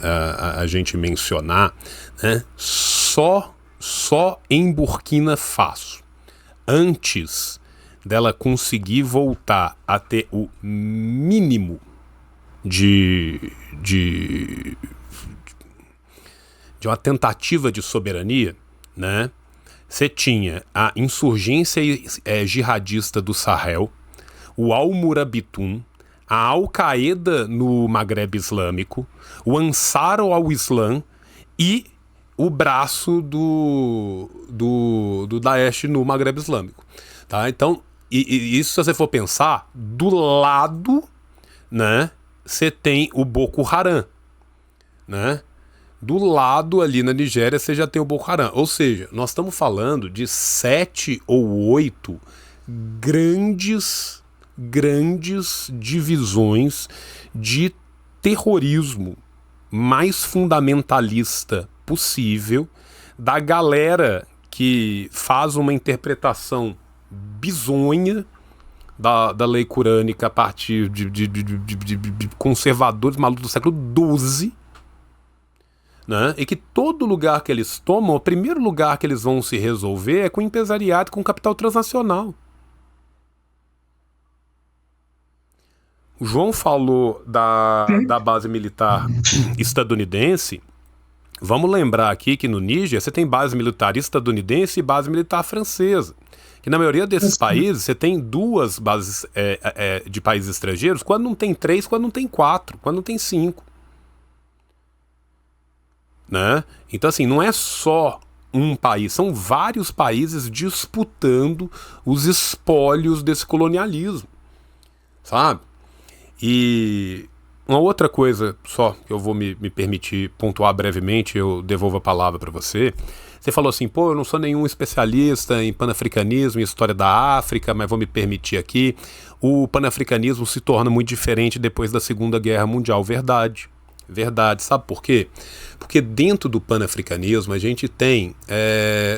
a gente mencionar, só em Burkina Faso, antes dela conseguir voltar a ter o mínimo de de uma tentativa de soberania, né? Você tinha a insurgência jihadista do Sahel, o Al-Murabitun, a Al-Qaeda no Maghreb Islâmico, o Ansar al-Islam e o braço do Daesh no Maghreb Islâmico. Tá? Então, isso, se você for pensar, do lado, né, você tem o Boko Haram, né? Do lado ali na Nigéria você já tem o Boko Haram. Ou seja, nós estamos falando de 7 ou 8 grandes divisões de terrorismo mais fundamentalista possível, da galera que faz uma interpretação bizonha da lei corânica a partir de conservadores malucos do século XII, né? E que todo lugar que eles tomam, o primeiro lugar que eles vão se resolver é com o empresariado, com o capital transnacional. O João falou da base militar estadunidense. Vamos lembrar aqui que no Níger você tem base militar estadunidense e base militar francesa. Que na maioria desses países você tem 2 bases de países estrangeiros, quando não tem 3, quando não tem 4, quando não tem 5. Né? Então assim, não é só um país, são vários países disputando os espólios desse colonialismo, sabe? E uma outra coisa só que eu vou me permitir pontuar brevemente, eu devolvo a palavra para você. Você falou assim, pô, eu não sou nenhum especialista em panafricanismo e história da África, mas vou me permitir aqui. O panafricanismo se torna muito diferente depois da Segunda Guerra Mundial. Verdade. Verdade. Sabe por quê? Porque dentro do panafricanismo a gente tem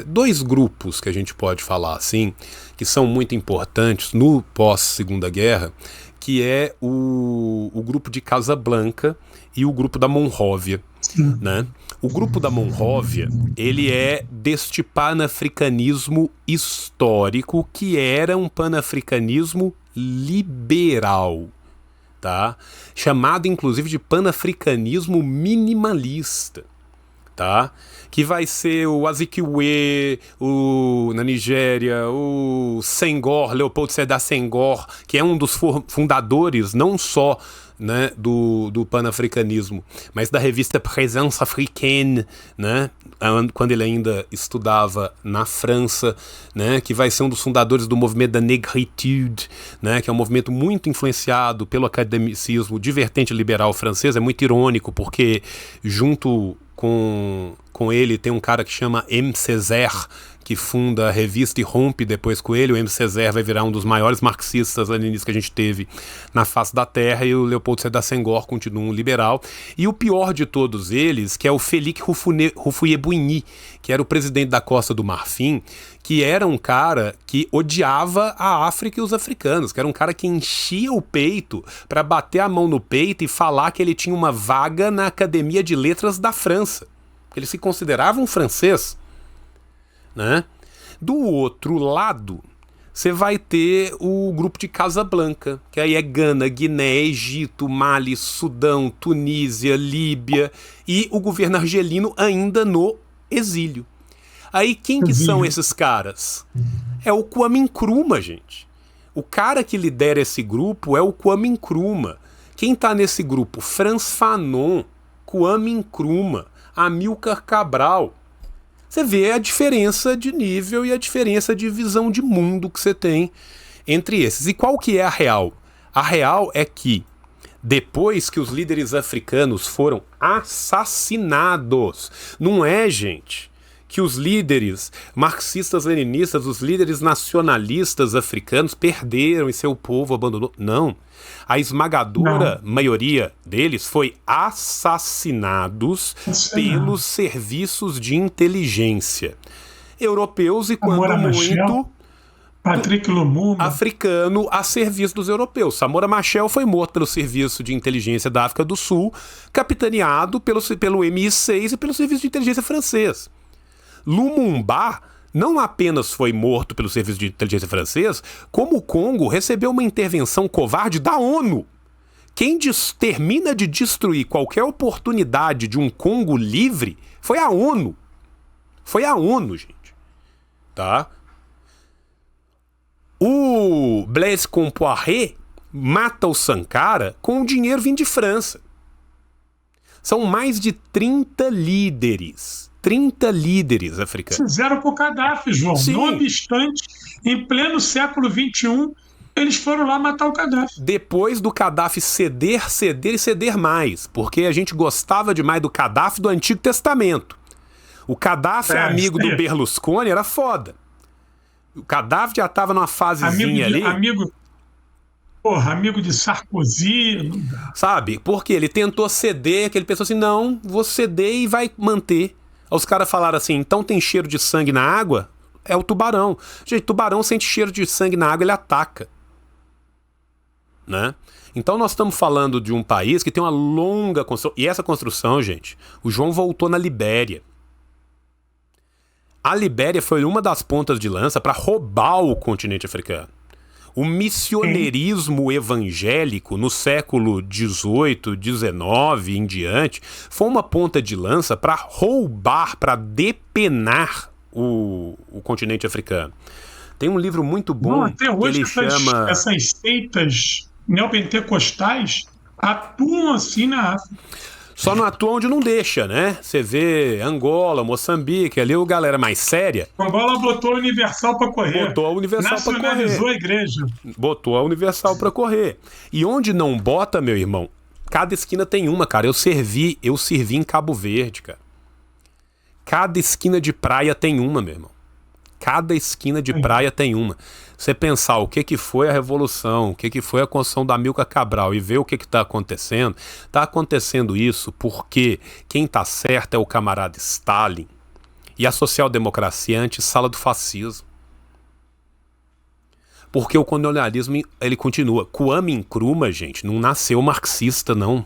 2 grupos que a gente pode falar assim, que são muito importantes no pós-Segunda Guerra, que é o grupo de Casablanca e o grupo da Monróvia, né? O grupo da Monróvia, ele é deste panafricanismo histórico, que era um panafricanismo liberal, tá? Chamado inclusive de panafricanismo minimalista, tá? Que vai ser o Azikiwe, na Nigéria, o Senghor, Leopold Sédar Senghor, que é um dos fundadores não só, né, do panafricanismo, mas da revista Présence Africaine, né, quando ele ainda estudava na França, né, que vai ser um dos fundadores do movimento da Negritude, né, que é um movimento muito influenciado pelo academicismo de vertente liberal francês. É muito irônico, porque junto com ele tem um cara que chama M. Césaire, que funda a revista e rompe depois com ele. O M. Césaire vai virar um dos maiores marxistas-leninistas que a gente teve na face da Terra, e o Leopold Sédar Senghor continua um liberal. E o pior de todos eles, que é o Félix Houphouët-Boigny, que era o presidente da Costa do Marfim, que era um cara que odiava a África e os africanos, que era um cara que enchia o peito para bater a mão no peito e falar que ele tinha uma vaga na Academia de Letras da França. Ele se considerava um francês, né? Do outro lado, você vai ter o grupo de Casablanca, que aí é Gana, Guiné, Egito, Mali, Sudão, Tunísia, Líbia e o governo argelino ainda no exílio. Aí quem que são esses caras? É o Kwame Nkrumah, gente. O cara que lidera esse grupo é o Kwame Nkrumah. Quem tá nesse grupo? Frantz Fanon, Kwame Nkrumah, Amílcar Cabral. Você vê a diferença de nível e a diferença de visão de mundo que você tem entre esses. E qual que é a real? A real é que depois que os líderes africanos foram assassinados, não é, gente, que os líderes marxistas-leninistas, os líderes nacionalistas africanos perderam e seu povo abandonou. Não. A esmagadora maioria deles foi assassinados pelos serviços de inteligência europeus e, quando muito, Patrick Lumumba, africano a serviço dos europeus. Samora Machel foi morto pelo Serviço de Inteligência da África do Sul, capitaneado pelo MI6 e pelo Serviço de Inteligência francês. Lumumba não apenas foi morto pelo Serviço de Inteligência francês, como o Congo recebeu uma intervenção covarde da ONU. Quem termina de destruir qualquer oportunidade de um Congo livre foi a ONU. Foi a ONU, gente. Tá? O Blaise Compaoré mata o Sankara com o dinheiro vindo de França. São mais de 30 líderes. 30 líderes africanos. Fizeram com o Gaddafi, João. Sim. Não obstante, em pleno século XXI, eles foram lá matar o Gaddafi. Depois do Gaddafi ceder e ceder mais, porque a gente gostava demais do Gaddafi do Antigo Testamento. O Gaddafi, amigo do Berlusconi, era foda. O Gaddafi já tava numa fasezinha ali. Amigo de Sarkozy. Não dá. Sabe? Porque ele tentou ceder, que ele pensou assim, não, vou ceder e vai manter. Aí os caras falaram assim, então tem cheiro de sangue na água? É o tubarão. Gente, tubarão sente cheiro de sangue na água, ele ataca. Né? Então nós estamos falando de um país que tem uma longa construção. E essa construção, gente, o João voltou na Libéria. A Libéria foi uma das pontas de lança para roubar o continente africano. O missioneirismo evangélico no século XVIII, XIX em diante foi uma ponta de lança para roubar, para depenar o continente africano. Tem um livro muito bom até hoje que ele chama... Essas seitas neopentecostais atuam assim na África. Só não atua onde não deixa, né? Você vê Angola, Moçambique, ali o galera mais séria. Angola botou a Universal para correr. Botou a Universal para correr. Nacionalizou a igreja. Botou a Universal para correr. E onde não bota, meu irmão, cada esquina tem uma, cara. Eu servi em Cabo Verde, cara. Cada esquina de praia tem uma, meu irmão. Cada esquina de praia tem uma. Você pensar o que foi a Revolução, o que foi a construção da Amílcar Cabral e ver o que está acontecendo, está acontecendo isso porque quem está certo é o camarada Stalin e a social-democracia é a antessala do fascismo. Porque o colonialismo, ele continua. Kwame Nkrumah, gente, não nasceu marxista, não.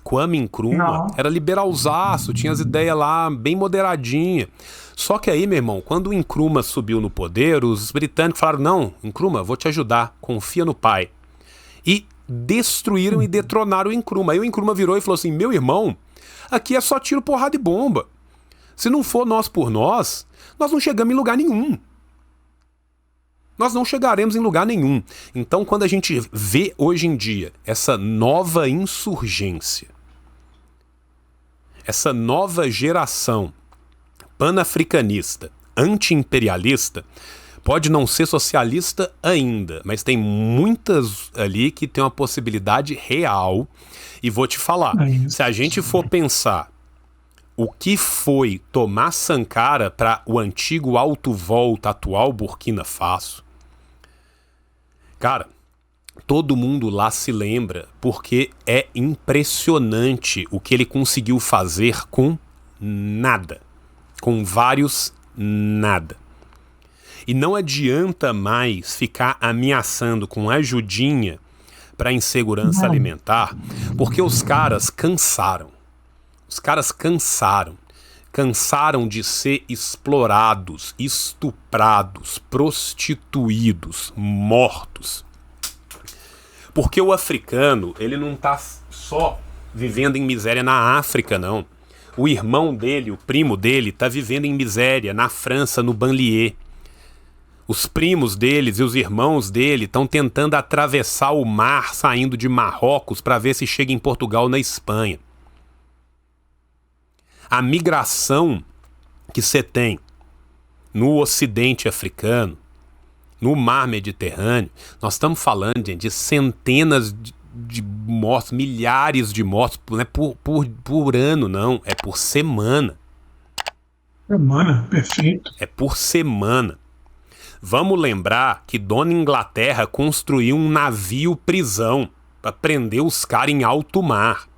Kwame Nkrumah era liberalzaço, tinha as ideias lá bem moderadinha. Só que aí, meu irmão, quando o Nkrumah subiu no poder, os britânicos falaram, não, Nkrumah, vou te ajudar, confia no pai. E destruíram e detronaram o Nkrumah. Aí o Nkrumah virou e falou assim, meu irmão, aqui é só tiro, porrada e bomba. Se não for nós por nós, nós não chegamos em lugar nenhum. Nós não chegaremos em lugar nenhum. Então, quando a gente vê hoje em dia essa nova insurgência, essa nova geração panafricanista, anti-imperialista, pode não ser socialista ainda, mas tem muitas ali que tem uma possibilidade real. E vou te falar, se a gente for pensar o que foi tomar Sankara para o antigo Alto Volta, atual Burkina Faso, cara, todo mundo lá se lembra, porque é impressionante o que ele conseguiu fazer com nada. Com vários nada. E não adianta mais ficar ameaçando com ajudinha para insegurança alimentar, porque os caras cansaram. Os caras cansaram. Cansaram de ser explorados, estuprados, prostituídos, mortos. Porque o africano, ele não tá só vivendo em miséria na África, não. O irmão dele, o primo dele, tá vivendo em miséria na França, no banlieue. Os primos deles e os irmãos dele estão tentando atravessar o mar saindo de Marrocos para ver se chega em Portugal, na Espanha. A migração que você tem no ocidente africano, no mar Mediterrâneo, nós estamos falando, gente, de centenas de mortos, milhares de mortos, não é por ano, não, é por semana. Semana, perfeito. É por semana. Vamos lembrar que Dona Inglaterra construiu um navio prisão para prender os caras em alto mar.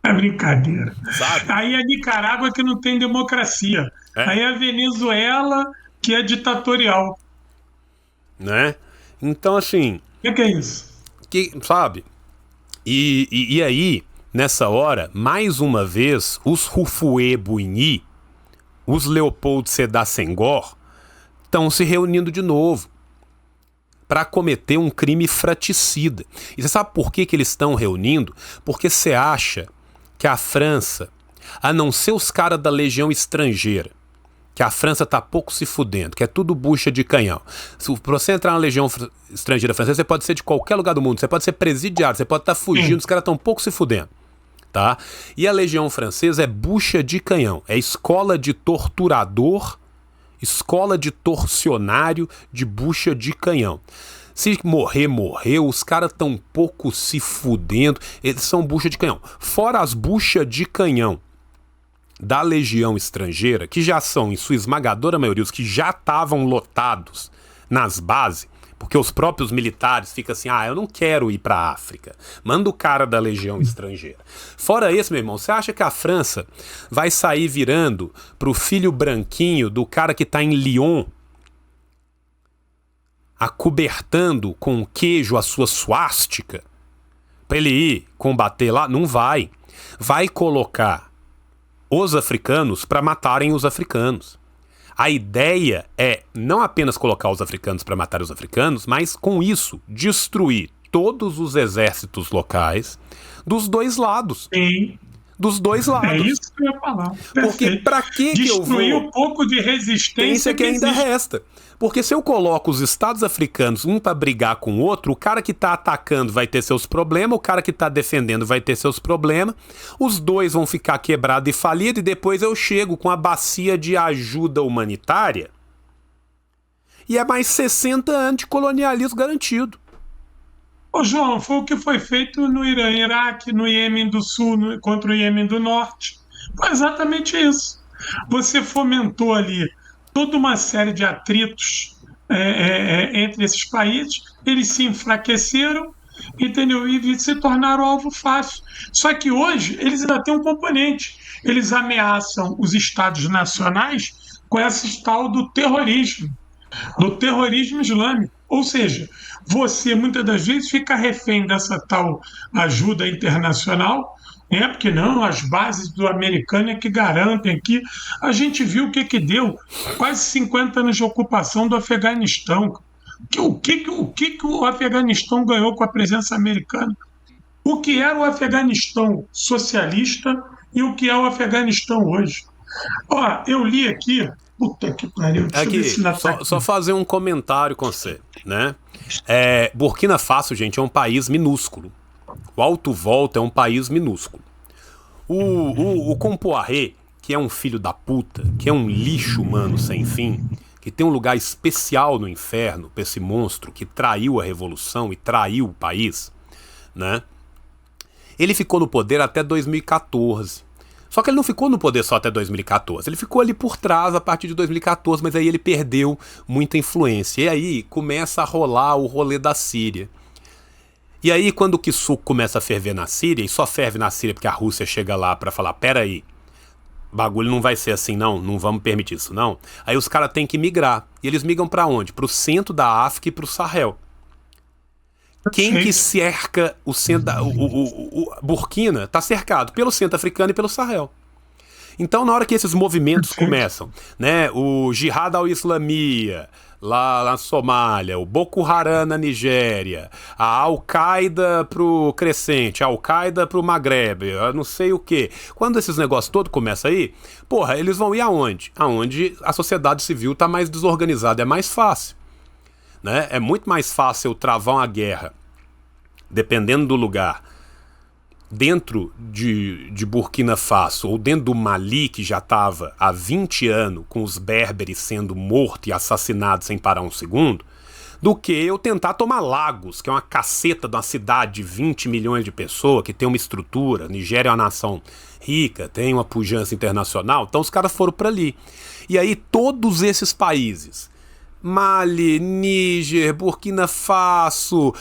É brincadeira. Sabe? Aí a Nicarágua que não tem democracia. Aí a Venezuela que é ditatorial. Né? Então, assim... O que é isso? Sabe? E aí, nessa hora, mais uma vez, os Houphouët-Boigny, os Leopold Sédar Senghor, estão se reunindo de novo para cometer um crime fraticida. E você sabe por que eles estão reunindo? Porque você acha que a França, a não ser os caras da Legião Estrangeira, que a França tá pouco se fudendo, que é tudo bucha de canhão. Se você entrar na Legião Estrangeira francesa, você pode ser de qualquer lugar do mundo, você pode ser presidiário, você pode estar fugindo, os caras estão pouco se fudendo. Tá? E a Legião Francesa é bucha de canhão, é escola de torturador, escola de torcionário, de bucha de canhão. Se morrer, morreu, os caras tão pouco se fudendo, eles são bucha de canhão. Fora as buchas de canhão da Legião Estrangeira, que já são, em sua esmagadora maioria, os que já estavam lotados nas bases, porque os próprios militares ficam assim, eu não quero ir pra África, manda o cara da Legião Estrangeira. Fora esse, meu irmão, você acha que a França vai sair virando pro filho branquinho do cara que tá em Lyon, acobertando com queijo a sua suástica, pra ele ir combater lá? Não vai. Vai colocar os africanos para matarem os africanos. A ideia é não apenas colocar os africanos para matar os africanos, mas com isso destruir todos os exércitos locais dos dois lados. Sim. Dos dois lados. É isso que eu ia falar. Porque pra que eu vou... Destruir o pouco de resistência que ainda resta. Porque se eu coloco os estados africanos um para brigar com o outro, o cara que tá atacando vai ter seus problemas, o cara que tá defendendo vai ter seus problemas, os dois vão ficar quebrados e falidos, e depois eu chego com a bacia de ajuda humanitária e é mais 60 anos de colonialismo garantido. Ô, João, foi o que foi feito no Irã, Iraque, no Iêmen do Sul, contra o Iêmen do Norte. Foi exatamente isso. Você fomentou ali toda uma série de atritos entre esses países, eles se enfraqueceram, entendeu? E se tornaram alvo fácil. Só que hoje eles ainda têm um componente. Eles ameaçam os Estados nacionais com esse tal do terrorismo islâmico. Ou seja, você muitas das vezes fica refém dessa tal ajuda internacional, né? Porque não, as bases do americano é que garantem aqui. A gente viu o que deu, quase 50 anos de ocupação do Afeganistão. O que o Afeganistão ganhou com a presença americana? O que era o Afeganistão socialista e o que é o Afeganistão hoje? Ó, eu li aqui. Puta que pariu. Aqui, só fazer um comentário com você, né? Burkina Faso, gente, é um país minúsculo. O Alto Volta é um país minúsculo. O Compaoré, que é um filho da puta, que é um lixo humano sem fim, que tem um lugar especial no inferno pra esse monstro que traiu a revolução e traiu o país, né? Ele ficou no poder até 2014. Só que ele não ficou no poder só até 2014, ele ficou ali por trás a partir de 2014, mas aí ele perdeu muita influência. E aí começa a rolar o rolê da Síria. E aí quando o Kisuko começa a ferver na Síria, e só ferve na Síria porque a Rússia chega lá pra falar, peraí, bagulho não vai ser assim não vamos permitir isso não. Aí os caras têm que migrar. E eles migram pra onde? Pro centro da África e pro Sahel. Quem que cerca o centro o Burkina tá cercado pelo centro africano e pelo Sahel. Então na hora que esses movimentos começam, né, o Jihad al-Islamia lá na Somália, o Boko Haram na Nigéria, a Al-Qaeda pro Crescente, a Al-Qaeda pro Maghreb, eu não sei o que. Quando esses negócios todos começam aí, porra, eles vão ir aonde? Aonde a sociedade civil tá mais desorganizada, é mais fácil. Né? É muito mais fácil eu travar uma guerra, dependendo do lugar, dentro de Burkina Faso ou dentro do Mali, que já estava há 20 anos com os berberes sendo mortos e assassinados sem parar um segundo, do que eu tentar tomar Lagos, que é uma caceta de uma cidade de 20 milhões de pessoas, que tem uma estrutura. Nigéria é uma nação rica, tem uma pujança internacional, então os caras foram para ali. E aí todos esses países, Mali, Níger, Burkina Faso,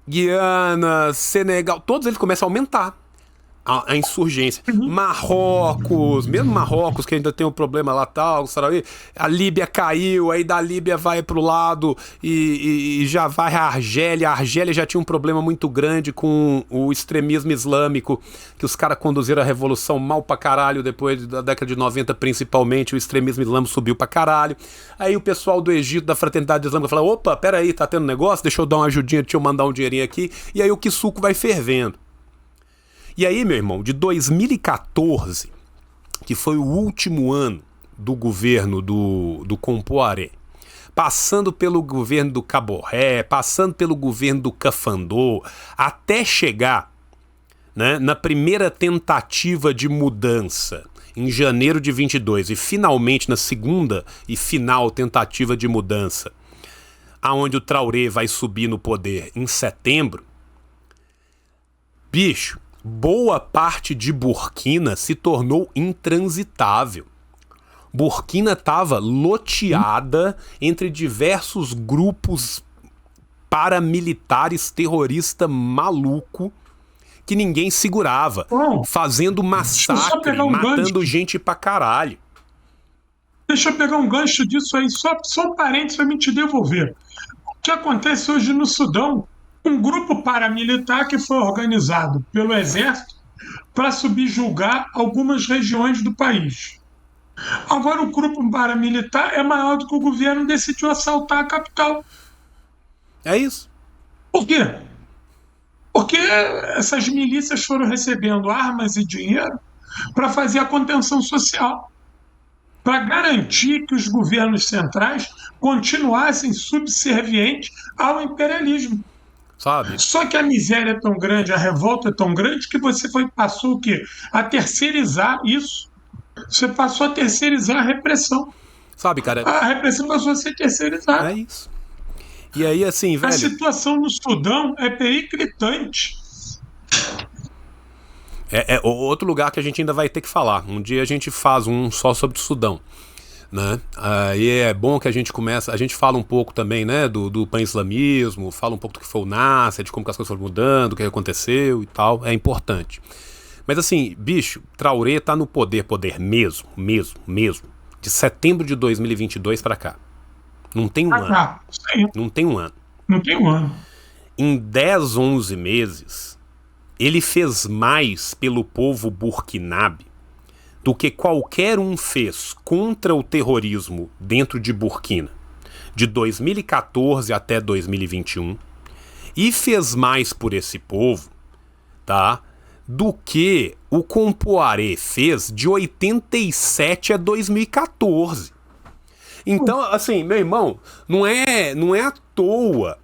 Guiana, Senegal, todos eles começam a aumentar. a insurgência. Marrocos, mesmo Marrocos, que ainda tem um problema lá tal, a Líbia caiu, aí da Líbia vai pro lado e já vai a Argélia. A Argélia já tinha um problema muito grande com o extremismo islâmico, que os caras conduziram a revolução mal pra caralho, depois da década de 90 principalmente, o extremismo islâmico subiu pra caralho. Aí o pessoal do Egito, da Fraternidade Islâmica, fala, opa, peraí, tá tendo negócio? Deixa eu dar uma ajudinha, deixa eu mandar um dinheirinho aqui. E aí o Kisuko vai fervendo. E aí, meu irmão, de 2014, que foi o último ano do governo do Compaoré, passando pelo governo do Kaboré, passando pelo governo do Cafandô, até chegar, né, na primeira tentativa de mudança, em janeiro de 22, e finalmente na segunda e final tentativa de mudança, aonde o Traoré vai subir no poder em setembro, bicho, boa parte de Burkina se tornou intransitável. Burkina estava loteada entre diversos grupos paramilitares terroristas maluco que ninguém segurava, fazendo massacre, matando gente pra caralho. Deixa eu pegar um gancho disso aí, só um parênteses para me te devolver. O que acontece hoje no Sudão? Um grupo paramilitar que foi organizado pelo exército para subjugar algumas regiões do país. Agora o grupo paramilitar é maior do que o governo decidiu assaltar a capital. É isso. Por quê? Porque essas milícias foram recebendo armas e dinheiro para fazer a contenção social, para garantir que os governos centrais continuassem subservientes ao imperialismo. Sabe? Só que a miséria é tão grande, a revolta é tão grande que você passou o quê? A terceirizar isso. Você passou a terceirizar a repressão. Sabe, cara? A repressão passou a ser terceirizada. É isso. E aí, assim, velho... A situação no Sudão é periclitante. É outro lugar que a gente ainda vai ter que falar. Um dia a gente faz um só sobre o Sudão, né? E é bom que a gente começa... A gente fala um pouco também, né, do pan-islamismo, fala um pouco do que foi o Nasser, de como que as coisas foram mudando, o que aconteceu e tal. É importante. Mas assim, bicho, Traoré tá no poder mesmo, de setembro de 2022 pra cá. Não tem um ano. Não tem um ano. Não tem um ano. Em 10, 11 meses, ele fez mais pelo povo burkinabe do que qualquer um fez contra o terrorismo dentro de Burkina, de 2014 até 2021, e fez mais por esse povo, tá, do que o Compaoré fez de 87 a 2014. Então, assim, meu irmão, não é à toa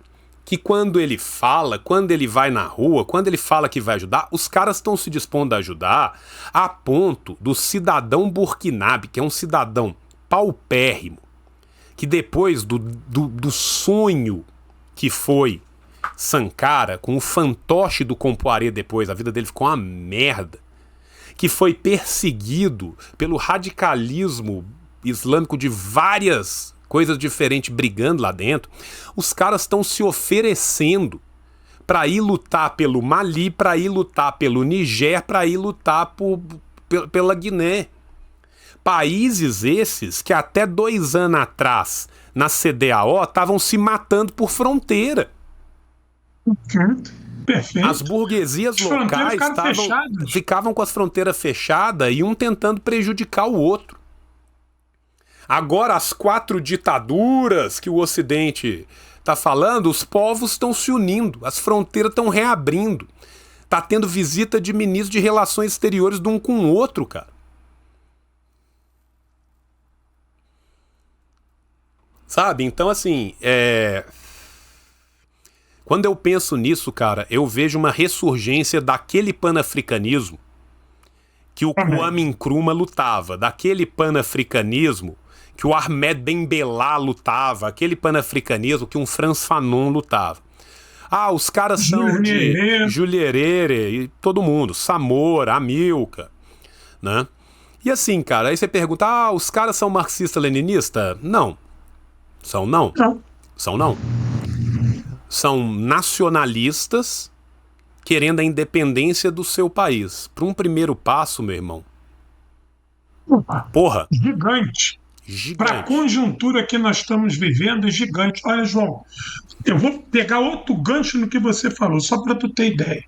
que quando ele fala, quando ele vai na rua, quando ele fala que vai ajudar, os caras estão se dispondo a ajudar a ponto do cidadão burkinabe, que é um cidadão paupérrimo, que depois do sonho que foi Sankara, com o fantoche do Compaoré depois, a vida dele ficou uma merda, que foi perseguido pelo radicalismo islâmico de várias coisas diferentes brigando lá dentro, os caras estão se oferecendo para ir lutar pelo Mali, para ir lutar pelo Niger, para ir lutar pela Guiné. Países esses que até 2 anos atrás, na CDAO, estavam se matando por fronteira. Perfeito. As burguesias locais ficavam com as fronteiras fechadas e um tentando prejudicar o outro. Agora, as 4 ditaduras que o Ocidente está falando, os povos estão se unindo, as fronteiras estão reabrindo. Tá tendo visita de ministros de relações exteriores de um com o outro, cara. Sabe? Então, assim, quando eu penso nisso, cara, eu vejo uma ressurgência daquele panafricanismo que o Kwame Nkrumah lutava, daquele panafricanismo que o Ahmed Ben Bella lutava, aquele panafricanismo que um Frantz Fanon lutava. Ah, os caras são de Julierere e todo mundo, Samora, Amilcar, né? E assim, cara, aí você pergunta, os caras são marxista-leninista? Não. São não. São não. São nacionalistas querendo a independência do seu país. Para um primeiro passo, meu irmão. Porra. Gigante. Para a conjuntura que nós estamos vivendo, é gigante. Olha, João, eu vou pegar outro gancho no que você falou, só para tu ter ideia.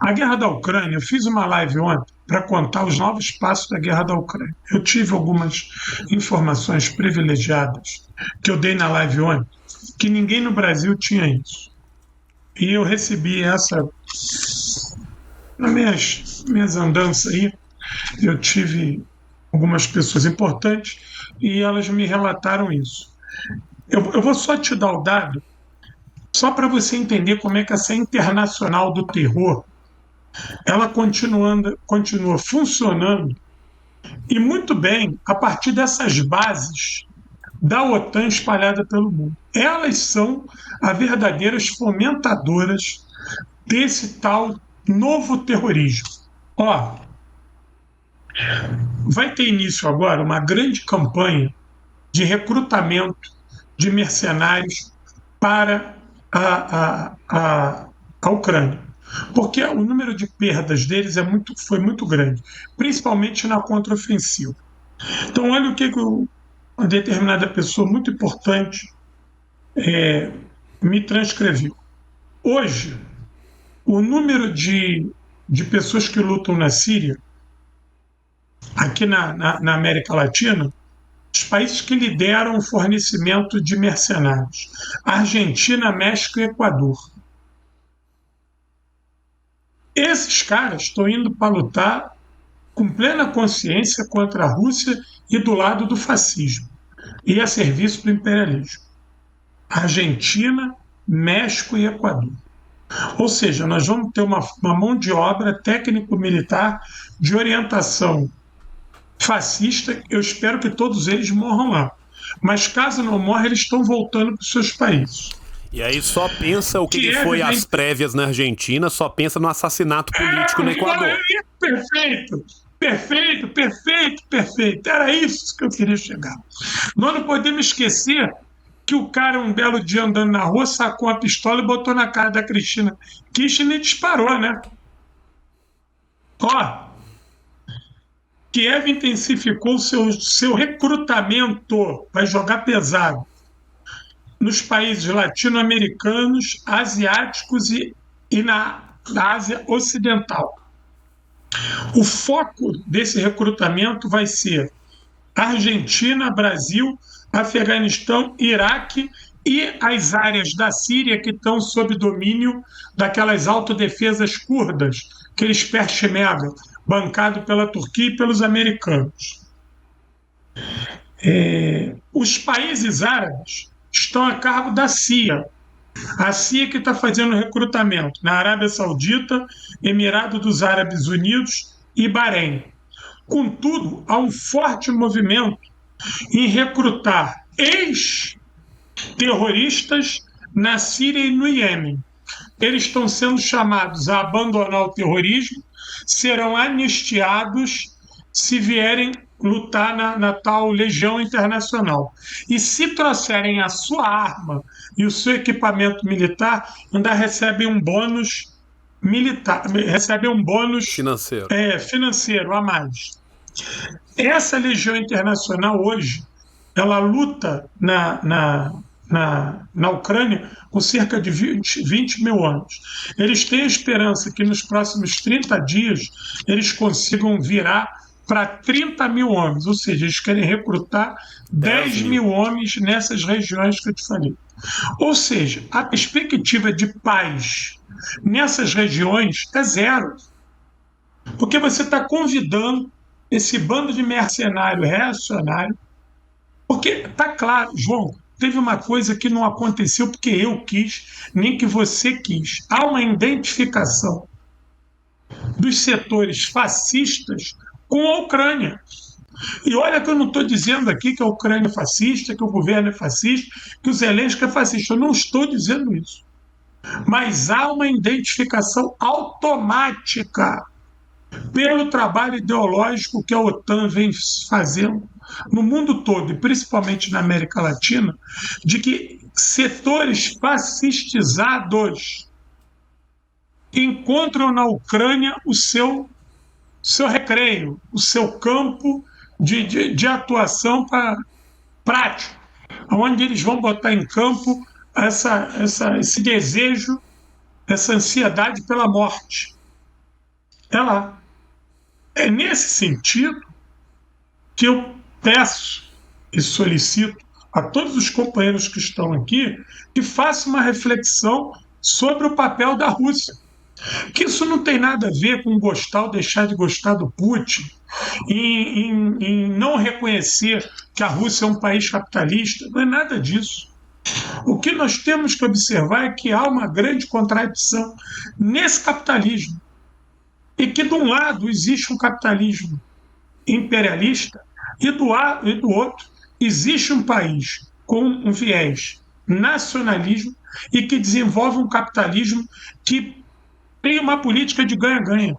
A guerra da Ucrânia, eu fiz uma live ontem para contar os novos passos da guerra da Ucrânia. Eu tive algumas informações privilegiadas que eu dei na live ontem, que ninguém no Brasil tinha isso. E eu recebi essa nas minhas andanças aí. Eu tive algumas pessoas importantes e elas me relataram isso. Eu vou só te dar o dado, só para você entender como é que essa internacional do terror ela continua funcionando e muito bem a partir dessas bases da OTAN espalhada pelo mundo. Elas são as verdadeiras fomentadoras desse tal novo terrorismo. Ó, vai ter início agora uma grande campanha de recrutamento de mercenários para a Ucrânia, porque o número de perdas deles foi muito grande, principalmente na contraofensiva. Então, olha o que uma determinada pessoa muito importante me transcreveu. Hoje, o número de pessoas que lutam na Síria, aqui na América Latina, os países que lideram o fornecimento de mercenários: Argentina, México e Equador. Esses caras estão indo para lutar com plena consciência contra a Rússia e do lado do fascismo e a serviço do imperialismo. Argentina, México e Equador. Ou seja, nós vamos ter uma mão de obra técnico-militar de orientação fascista. Eu espero que todos eles morram lá. Mas caso não morram, eles estão voltando para os seus países. E aí só pensa o que foi as prévias na Argentina, só pensa no assassinato político no Equador. Perfeito. Era isso que eu queria chegar. Nós não podemos esquecer que o cara, um belo dia andando na rua, sacou a pistola e botou na cara da Cristina Kirchner e disparou, né? Ó, Kiev intensificou seu recrutamento, vai jogar pesado, nos países latino-americanos, asiáticos e na Ásia Ocidental. O foco desse recrutamento vai ser Argentina, Brasil, Afeganistão, Iraque e as áreas da Síria que estão sob domínio daquelas autodefesas curdas, aqueles Peshmerga, bancado pela Turquia e pelos americanos. Os países árabes estão a cargo da CIA. A CIA que está fazendo recrutamento na Arábia Saudita, Emirado dos Árabes Unidos e Bahrein. Contudo, há um forte movimento em recrutar ex-terroristas na Síria e no Iêmen. Eles estão sendo chamados a abandonar o terrorismo, serão anistiados se vierem lutar na tal Legião Internacional. E se trouxerem a sua arma e o seu equipamento militar, ainda recebem um bônus militar, recebem um bônus financeiro a mais. Essa Legião Internacional hoje, ela luta na Ucrânia com cerca de 20 mil anos. Eles têm a esperança que nos próximos 30 dias eles consigam virar para 30 mil homens, ou seja, eles querem recrutar 10 mil homens nessas regiões que eu te falei. Ou seja, a perspectiva de paz nessas regiões é zero, porque você está convidando esse bando de mercenário reacionário, porque está claro, João, teve uma coisa que não aconteceu porque eu quis, nem que você quis. Há uma identificação dos setores fascistas com a Ucrânia. E olha que eu não estou dizendo aqui que a Ucrânia é fascista, que o governo é fascista, que o Zelensky é fascista. Eu não estou dizendo isso. Mas há uma identificação automática pelo trabalho ideológico que a OTAN vem fazendo no mundo todo, e principalmente na América Latina, de que setores fascistizados encontram na Ucrânia o seu recreio, o seu campo de atuação prático, onde eles vão botar em campo esse desejo, essa ansiedade pela morte. É lá. É nesse sentido que eu peço e solicito a todos os companheiros que estão aqui que façam uma reflexão sobre o papel da Rússia. Que isso não tem nada a ver com gostar ou deixar de gostar do Putin, em não reconhecer que a Rússia é um país capitalista, não é nada disso. O que nós temos que observar é que há uma grande contradição nesse capitalismo. E que, de um lado, existe um capitalismo imperialista e do outro, existe um país com um viés nacionalismo e que desenvolve um capitalismo que tem uma política de ganha-ganha.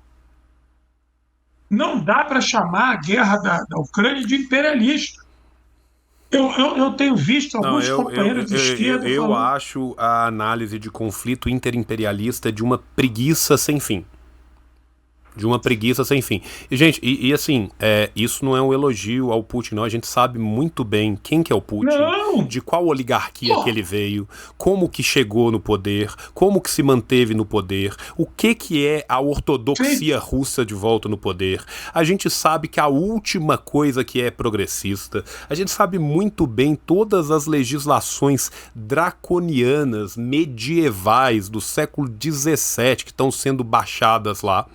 Não dá para chamar a guerra da Ucrânia de imperialista. Eu tenho visto alguns companheiros de esquerda eu falando... acho a análise de conflito interimperialista de uma preguiça sem fim. De uma preguiça sem fim. E, gente, assim, isso não é um elogio ao Putin, não. A gente sabe muito bem quem que é o Putin, de qual oligarquia que ele veio, como que chegou no poder, como que se manteve no poder, o que é a ortodoxia russa de volta no poder. A gente sabe que a última coisa que é progressista, a gente sabe muito bem todas as legislações draconianas, medievais do século XVII que estão sendo baixadas lá.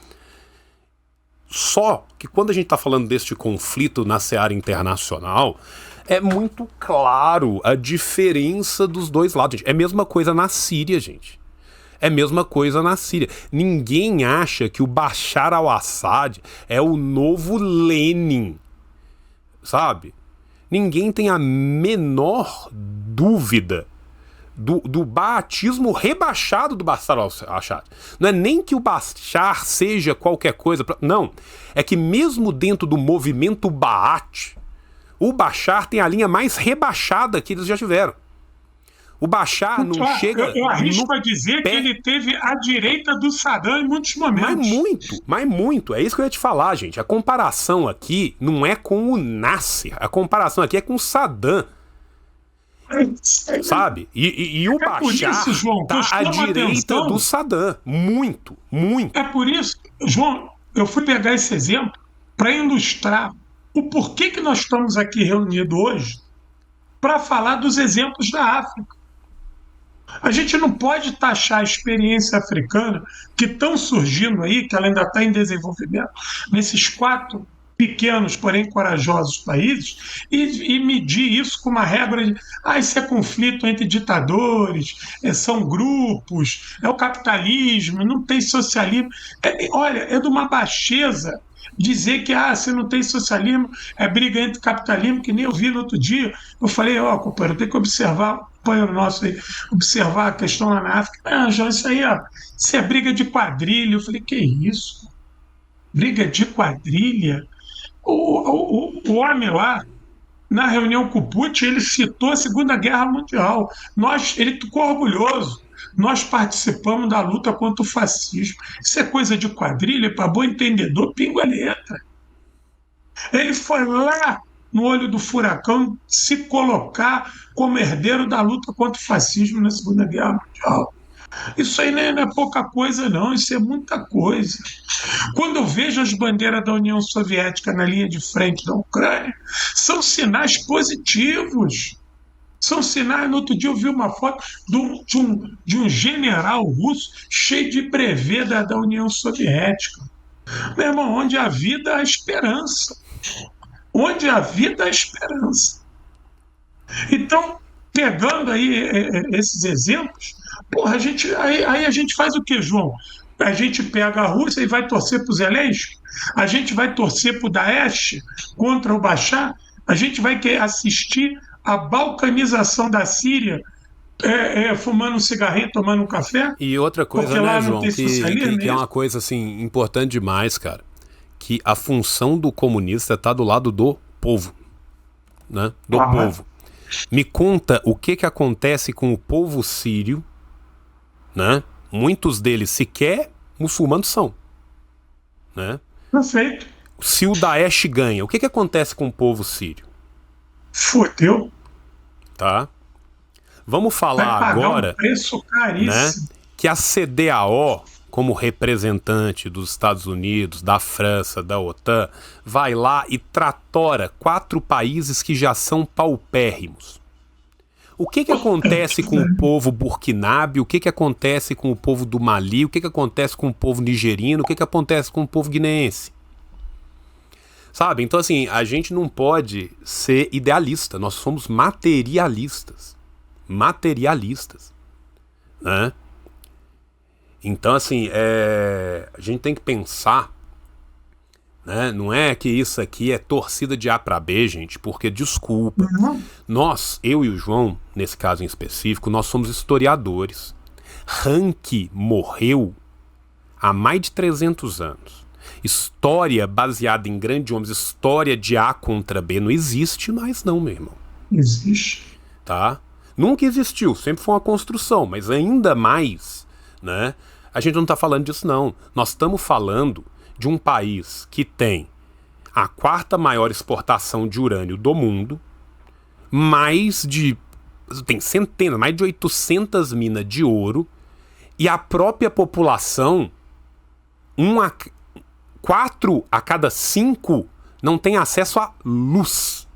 Só que quando a gente está falando deste conflito na seara internacional, é muito claro a diferença dos dois lados. Gente. É a mesma coisa na Síria, gente. É a mesma coisa na Síria. Ninguém acha que o Bashar al-Assad é o novo Lenin, sabe? Ninguém tem a menor dúvida do batismo rebaixado do Bashar al-Assad. Não é nem que o Bashar seja qualquer coisa. Não. É que mesmo dentro do movimento Baath, o Bashar tem a linha mais rebaixada que eles já tiveram. O Bashar não chega... Eu arrisco a dizer que ele teve a direita do Saddam em muitos momentos. Mas muito. É isso que eu ia te falar, gente. A comparação aqui não é com o Nasser. A comparação aqui é com o Saddam. Sabe? E o Bashar está à direita do Saddam. Muito. É por isso, João, eu fui pegar esse exemplo para ilustrar o porquê que nós estamos aqui reunidos hoje para falar dos exemplos da África. A gente não pode taxar a experiência africana que estão surgindo aí, que ela ainda está em desenvolvimento, nesses 4 pequenos, porém corajosos países, e medir isso com uma regra de isso é conflito entre ditadores, são grupos, é o capitalismo, não tem socialismo. Olha, é de uma baixeza dizer que se não tem socialismo, é briga entre capitalismo, que nem eu vi no outro dia. Eu falei, companheiro, tem que observar, companheiro nosso aí, observar a questão lá na África. João, isso aí, isso é briga de quadrilha. Eu falei, que isso? Briga de quadrilha? O homem lá, na reunião com o Putin, ele citou a Segunda Guerra Mundial. Ele ficou orgulhoso. Nós participamos da luta contra o fascismo. Isso é coisa de quadrilha, para bom entendedor, pingo a letra. Ele foi lá no olho do furacão se colocar como herdeiro da luta contra o fascismo na Segunda Guerra Mundial. Isso aí não é pouca coisa, não. Isso é muita coisa. Quando eu vejo as bandeiras da União Soviética na linha de frente da Ucrânia, são sinais positivos. São sinais. No outro dia eu vi uma foto de um general russo cheio de brevê da União Soviética. Meu irmão, onde há vida, há esperança. Onde há vida, há esperança. Então, pegando aí esses exemplos, aí a gente faz o quê, João? A gente pega a Rússia e vai torcer para o Zelensky? A gente vai torcer para o Daesh contra o Bashar? A gente vai assistir a balcanização da Síria fumando um cigarrinho, tomando um café? E outra coisa, né, João, que é uma coisa assim, importante demais, cara, que a função do comunista está do lado do povo, né? Do povo. Me conta o que acontece com o povo sírio, né? Muitos deles sequer muçulmanos são, né? Perfeito. Se o Daesh ganha, o que acontece com o povo sírio? Fodeu. Tá? Vamos Vai falar pagar agora, um preço né, caríssimo. que a CDAO, como representante dos Estados Unidos, da França, da OTAN, vai lá e tratora 4 países que já são paupérrimos. O que acontece com o povo burkinabé? O que acontece com o povo do Mali? O que acontece com o povo nigerino? O que acontece com o povo guineense? Sabe? Então, assim, a gente não pode ser idealista. Nós somos materialistas. Materialistas. Né? Então, assim, a gente tem que pensar, né? Não é que isso aqui é torcida de A para B, gente, porque, desculpa, nós, eu e o João, nesse caso em específico, nós somos historiadores. Ranke morreu há mais de 300 anos. História baseada em grandes homens, história de A contra B, não existe mais não, meu irmão. Existe. Tá? Nunca existiu, sempre foi uma construção, mas ainda mais, né? A gente não está falando disso não. Nós estamos falando de um país que tem a 4ª maior exportação de urânio do mundo, tem centenas, mais de 800 minas de ouro, e a própria população, 4 a cada 5 não tem acesso a luz.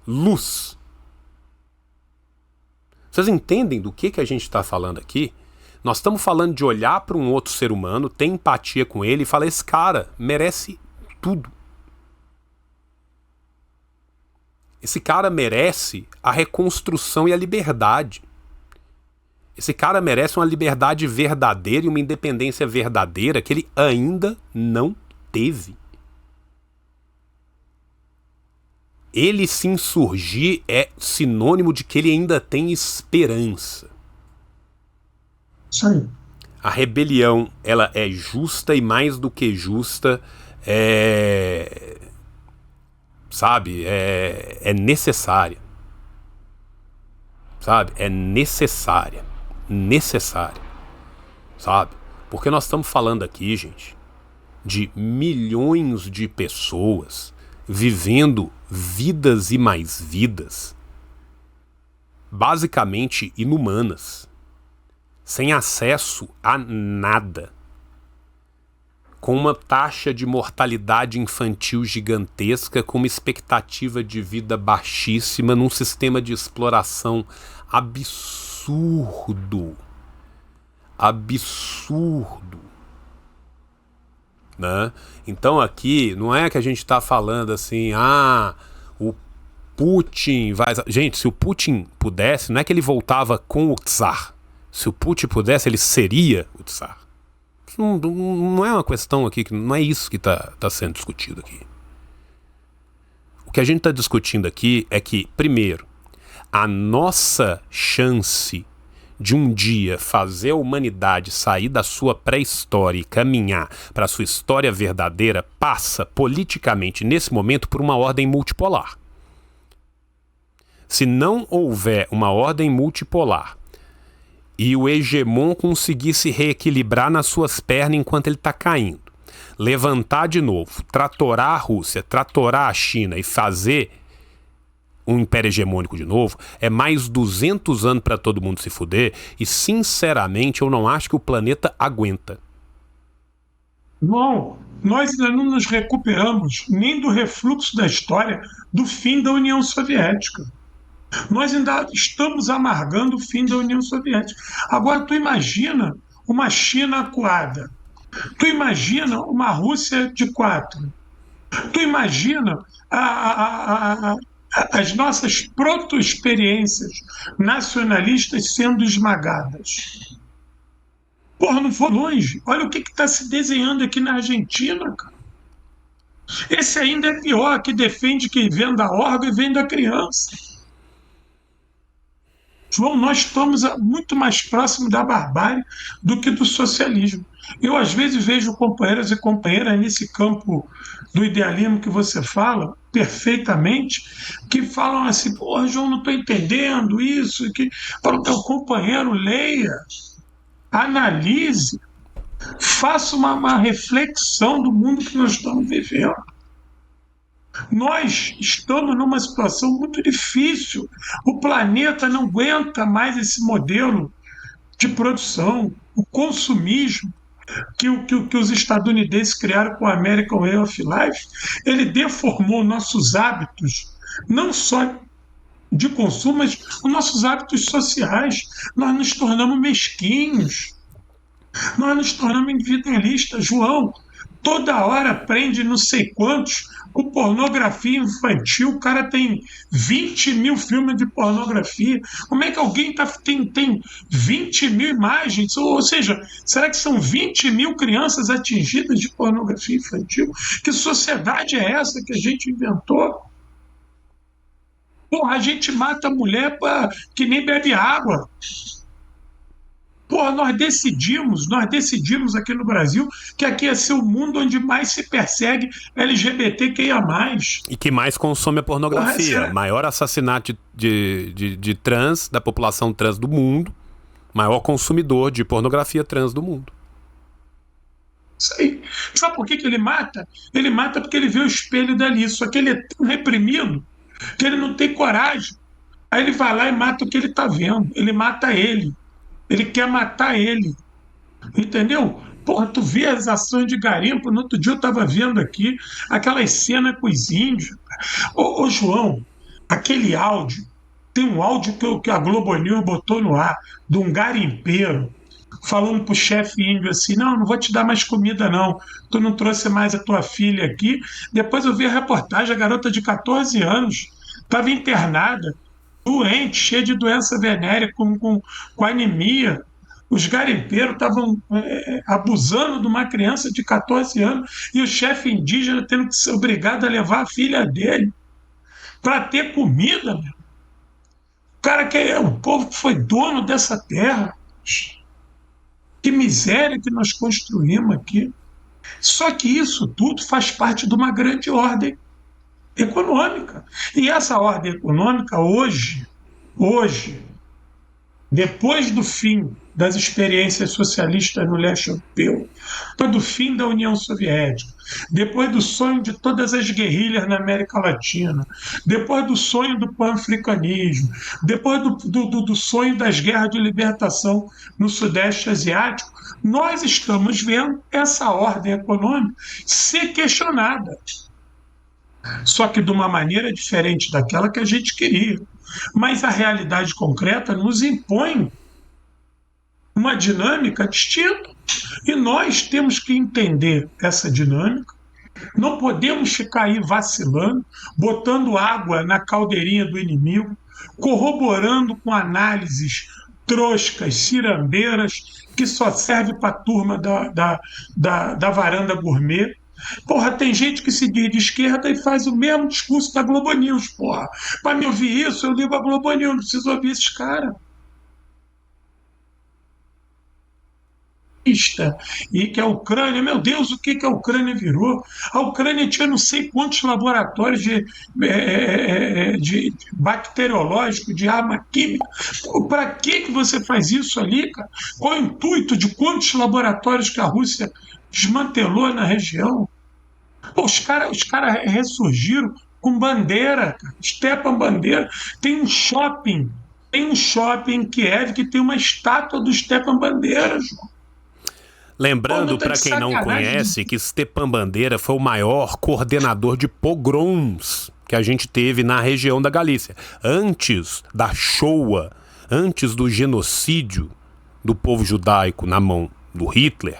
Luz. Vocês entendem do que a gente está falando aqui? Nós estamos falando de olhar para um outro ser humano, ter empatia com ele e falar: esse cara merece tudo. Esse cara merece a reconstrução e a liberdade. Esse cara merece uma liberdade verdadeira e uma independência verdadeira que ele ainda não teve. Ele se insurgir é sinônimo de que ele ainda tem esperança. Isso aí. A rebelião, ela é justa e mais do que justa, sabe, é necessária. Sabe, é necessária, sabe? Porque nós estamos falando aqui, gente, de milhões de pessoas vivendo vidas e mais vidas basicamente inumanas, sem acesso a nada, com uma taxa de mortalidade infantil gigantesca, com uma expectativa de vida baixíssima, num sistema de exploração absurdo. Absurdo. Né? Então aqui não é que a gente está falando assim, o Putin vai... Gente, se o Putin pudesse, não é que ele voltava com o Tsar. Se o Putin pudesse, ele seria o Tsar. Não é uma questão aqui, não é isso que está sendo discutido aqui. O que a gente está discutindo aqui é que, primeiro, a nossa chance de um dia fazer a humanidade sair da sua pré-história e caminhar para a sua história verdadeira passa, politicamente, nesse momento, por uma ordem multipolar. Se não houver uma ordem multipolar e o hegemon conseguir se reequilibrar nas suas pernas enquanto ele está caindo, levantar de novo, tratorar a Rússia, tratorar a China e fazer um império hegemônico de novo, é mais 200 anos para todo mundo se fuder, e sinceramente eu não acho que o planeta aguenta. Bom, nós ainda não nos recuperamos nem do refluxo da história do fim da União Soviética. Nós ainda estamos amargando o fim da União Soviética. Agora, tu imagina uma China acuada. Tu imagina uma Rússia de 4. Tu imagina as nossas proto-experiências nacionalistas sendo esmagadas. Porra, não for longe. Olha o que está se desenhando aqui na Argentina, cara. Esse ainda é pior, que defende que venda órgão e venda criança. João, nós estamos muito mais próximos da barbárie do que do socialismo. Eu, às vezes, vejo companheiros e companheiras nesse campo do idealismo que você fala, perfeitamente, que falam assim: porra, João, não estou entendendo isso. Para o teu companheiro, leia, analise, faça uma reflexão do mundo que nós estamos vivendo. Nós estamos numa situação muito difícil. O planeta não aguenta mais esse modelo de produção, o consumismo que os estadunidenses criaram com o American Way of Life. Ele deformou nossos hábitos, não só de consumo, mas os nossos hábitos sociais. Nós nos tornamos mesquinhos, nós nos tornamos individualistas. João, toda hora prende não sei quantos com pornografia infantil. O cara tem 20 mil filmes de pornografia. Como é que alguém tem 20 mil imagens? Ou seja, será que são 20 mil crianças atingidas de pornografia infantil? Que sociedade é essa que a gente inventou? Porra, a gente mata a mulher que nem bebe água. Porra, nós decidimos aqui no Brasil que aqui ia ser o mundo onde mais se persegue LGBTQIA+. E que mais consome a pornografia. Porra, maior assassinato de trans, da população trans do mundo. Maior consumidor de pornografia trans do mundo. Isso aí. Sabe por que ele mata? Ele mata porque ele vê o espelho dali. Só que ele é tão reprimido que ele não tem coragem. Aí ele vai lá e mata o que ele está vendo. Ele mata ele. Ele quer matar ele. Entendeu? Porra, tu vê as ações de garimpo. No outro dia eu estava vendo aqui aquelas cenas com os índios. Ô João, aquele áudio, tem um áudio que a Globo News botou no ar, de um garimpeiro, falando pro chefe índio assim: não vou te dar mais comida não, tu não trouxe mais a tua filha aqui. Depois eu vi a reportagem, a garota de 14 anos estava internada, doente, cheia de doença venérea, com anemia. Os garimpeiros estavam abusando de uma criança de 14 anos e o chefe indígena tendo que ser obrigado a levar a filha dele para ter comida. Meu. O povo que foi dono dessa terra. Que miséria que nós construímos aqui. Só que isso tudo faz parte de uma grande ordem econômica. E essa ordem econômica hoje, depois do fim das experiências socialistas no leste europeu, depois do fim da União Soviética, depois do sonho de todas as guerrilhas na América Latina, depois do sonho do pan-africanismo, depois do sonho das guerras de libertação no Sudeste Asiático, nós estamos vendo essa ordem econômica ser questionada. Só que de uma maneira diferente daquela que a gente queria. Mas a realidade concreta nos impõe uma dinâmica distinta. E nós temos que entender essa dinâmica. Não podemos ficar aí vacilando, botando água na caldeirinha do inimigo, corroborando com análises troscas, cirandeiras, que só serve para a turma da varanda gourmet. Porra, tem gente que se diz de esquerda e faz o mesmo discurso da Globo News, porra. Para me ouvir isso, eu ligo a Globo News, não preciso ouvir esses caras. E que a Ucrânia, meu Deus, o que a Ucrânia virou? A Ucrânia tinha não sei quantos laboratórios de bacteriológico, de arma química. Para que você faz isso ali, cara? Qual é o intuito de quantos laboratórios que a Rússia desmantelou na região? Pô, os cara ressurgiram com bandeira, cara. Stepan Bandeira. Tem um shopping em Kiev que tem uma estátua do Stepan Bandeira, João. Lembrando, para quem não conhece, que Stepan Bandeira foi o maior coordenador de pogroms que a gente teve na região da Galícia. Antes da Shoah, antes do genocídio do povo judaico na mão do Hitler,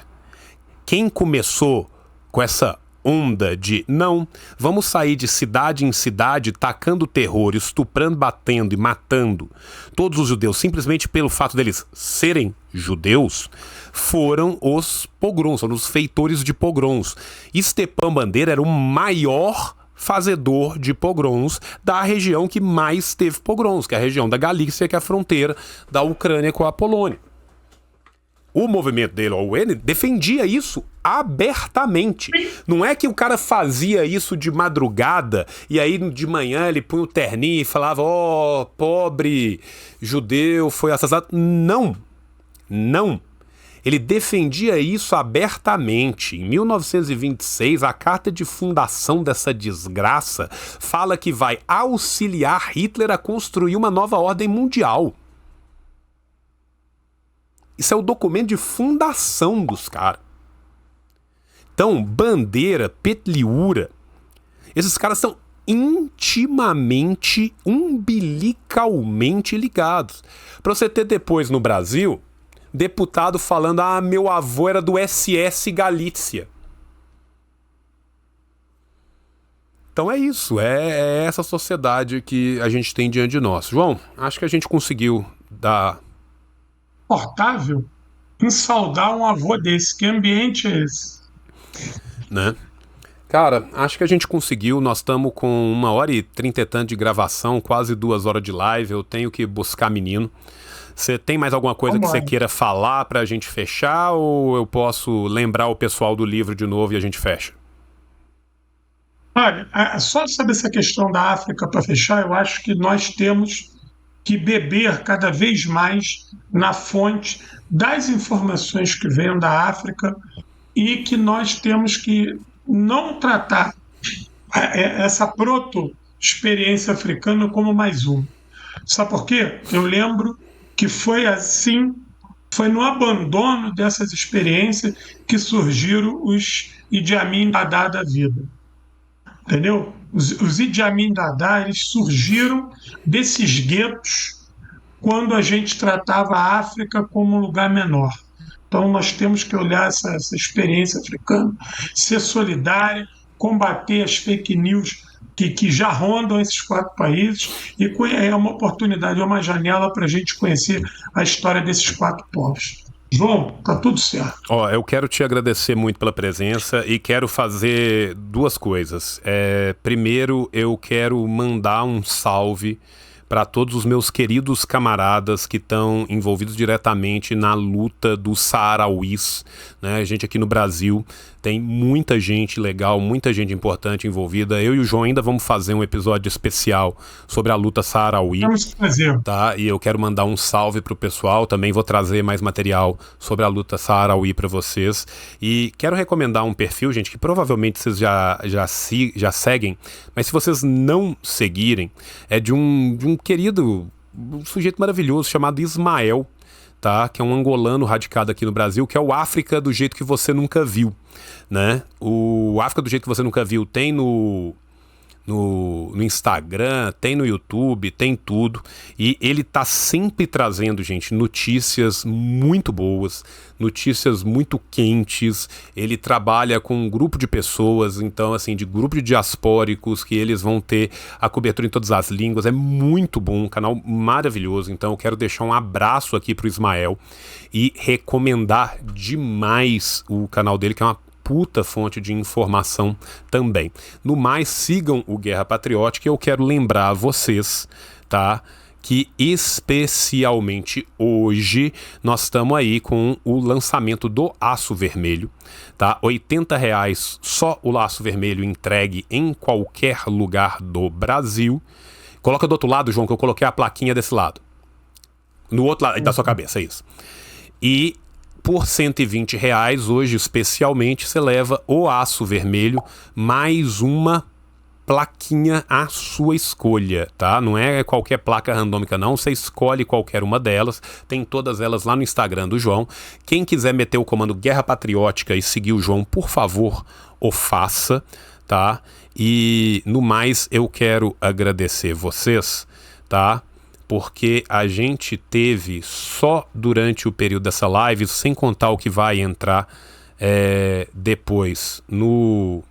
quem começou com essa onda de não, vamos sair de cidade em cidade tacando terror, estuprando, batendo e matando todos os judeus simplesmente pelo fato deles serem judeus, foram os pogroms, foram os feitores de pogroms. Stepan Bandeira era o maior fazedor de pogroms da região que mais teve pogroms, que é a região da Galícia, que é a fronteira da Ucrânia com a Polônia. O movimento dele, o UN, defendia isso abertamente. Não é que o cara fazia isso de madrugada e aí de manhã ele punha o terninho e falava: pobre judeu foi assassinado. Não. Ele defendia isso abertamente. Em 1926, a carta de fundação dessa desgraça fala que vai auxiliar Hitler a construir uma nova ordem mundial. Isso é o documento de fundação dos caras. Então, Bandeira, Petliura, esses caras são intimamente, umbilicalmente ligados. Para você ter depois no Brasil, deputado falando: meu avô era do SS Galícia. Então é isso, é essa sociedade que a gente tem diante de nós. João, acho que a gente conseguiu dar... Confortável em saudar um avô desse. Que ambiente é esse? Né? Cara, acho que a gente conseguiu. Nós estamos com 1h30 e tanto de gravação, quase 2 horas de live. Eu tenho que buscar menino. Você tem mais alguma coisa que você queira falar pra gente fechar, ou eu posso lembrar o pessoal do livro de novo e a gente fecha? Olha, só sobre essa questão da África para fechar, eu acho que nós temos que beber cada vez mais na fonte das informações que vêm da África e que nós temos que não tratar essa proto-experiência africana como mais uma. Sabe por quê? Eu lembro que foi assim, foi no abandono dessas experiências que surgiram os Idi Amin Dada da vida. Entendeu? Os Idi Amin Dada, eles surgiram desses guetos quando a gente tratava a África como um lugar menor. Então, nós temos que olhar essa experiência africana, ser solidária, combater as fake news que já rondam esses 4 países, e é uma oportunidade, é uma janela para a gente conhecer a história desses 4 povos. João, tá tudo certo. Eu quero te agradecer muito pela presença e quero fazer 2 coisas. Primeiro, eu quero mandar um salve para todos os meus queridos camaradas que estão envolvidos diretamente na luta dos saarauís, né? A gente aqui no Brasil tem muita gente legal, muita gente importante envolvida. Eu e o João ainda vamos fazer um episódio especial sobre a luta saarauí. Vamos fazer. Tá? E eu quero mandar um salve pro pessoal. Também vou trazer mais material sobre a luta saarauí para vocês. E quero recomendar um perfil, gente, que provavelmente vocês já seguem, mas se vocês não seguirem, é de um querido, um sujeito maravilhoso chamado Ismael, tá? Que é um angolano radicado aqui no Brasil, que é o África do Jeito que Você Nunca Viu, né? O África do Jeito que Você Nunca Viu tem no Instagram, tem no YouTube, tem tudo, e ele tá sempre trazendo, gente, notícias muito boas, notícias muito quentes. Ele trabalha com um grupo de pessoas, então assim, de grupo de diaspóricos, que eles vão ter a cobertura em todas as línguas. É muito bom, um canal maravilhoso. Então eu quero deixar um abraço aqui pro Ismael e recomendar demais o canal dele, que é uma puta fonte de informação também. No mais, sigam o Guerra Patriótica. E eu quero lembrar a vocês, tá, que especialmente hoje nós estamos aí com o lançamento do Aço Vermelho, tá? R$80 só o Aço Vermelho, entregue em qualquer lugar do Brasil. Coloca do outro lado, João, que eu coloquei a plaquinha desse lado. No outro lado da sua cabeça, é isso. E por R$120, hoje especialmente, você leva o Aço Vermelho mais uma plaquinha à sua escolha, tá? Não é qualquer placa randômica não, você escolhe qualquer uma delas, tem todas elas lá no Instagram do João. Quem quiser meter o comando Guerra Patriótica e seguir o João, por favor, o faça, tá? E no mais, eu quero agradecer vocês, tá? Porque a gente teve só durante o período dessa live, sem contar o que vai entrar depois no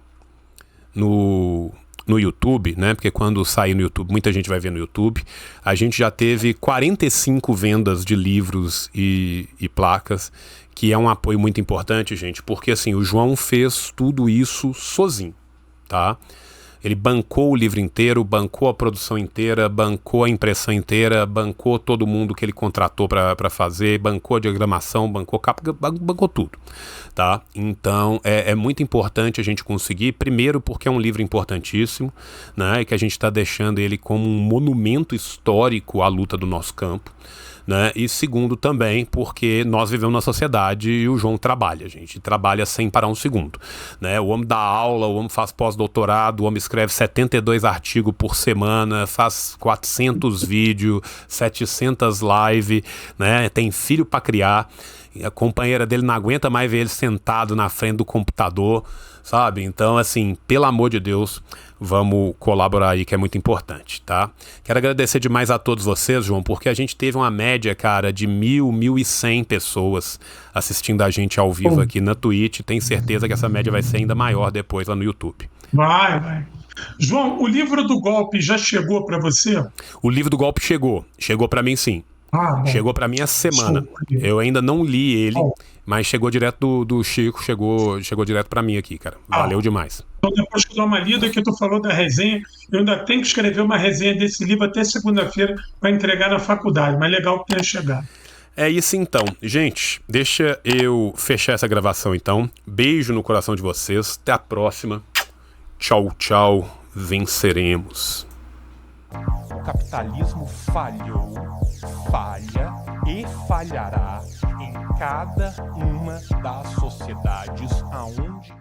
YouTube, né? Porque quando sair no YouTube, muita gente vai ver no YouTube. A gente já teve 45 vendas de livros e placas, que é um apoio muito importante, gente, porque assim, o João fez tudo isso sozinho, tá? Ele bancou o livro inteiro, bancou a produção inteira, bancou a impressão inteira, bancou todo mundo que ele contratou para fazer, bancou a diagramação, bancou capa, bancou tudo, tá? Então é muito importante a gente conseguir, primeiro porque é um livro importantíssimo, né? E que a gente está deixando ele como um monumento histórico à luta do nosso campo, né? E segundo também porque nós vivemos na sociedade e o João trabalha, gente. Trabalha sem parar um segundo, né? O homem dá aula, o homem faz pós-doutorado, o homem escreve 72 artigos por semana, faz 400 vídeos, 700 lives, né? Tem filho para criar. A companheira dele não aguenta mais ver ele sentado na frente do computador, sabe? Então, assim, pelo amor de Deus, vamos colaborar aí, que é muito importante, tá? Quero agradecer demais a todos vocês, João, porque a gente teve uma média, cara, de 1.100 pessoas assistindo a gente ao vivo aqui na Twitch. Tenho certeza que essa média vai ser ainda maior depois lá no YouTube. Vai. João, o livro do golpe já chegou para você? O livro do golpe chegou para mim sim. Bom. Chegou pra mim essa semana. Eu ainda não li ele, mas chegou direto do Chico, chegou direto pra mim aqui, cara. Valeu demais. Então depois que eu dou uma lida, que tu falou da resenha, eu ainda tenho que escrever uma resenha desse livro até segunda-feira para entregar na faculdade, mas legal que tenha chegado. É isso então. Gente, deixa eu fechar essa gravação então. Beijo no coração de vocês. Até a próxima. Tchau, tchau. Venceremos. O capitalismo falhou, falha e falhará em cada uma das sociedades aonde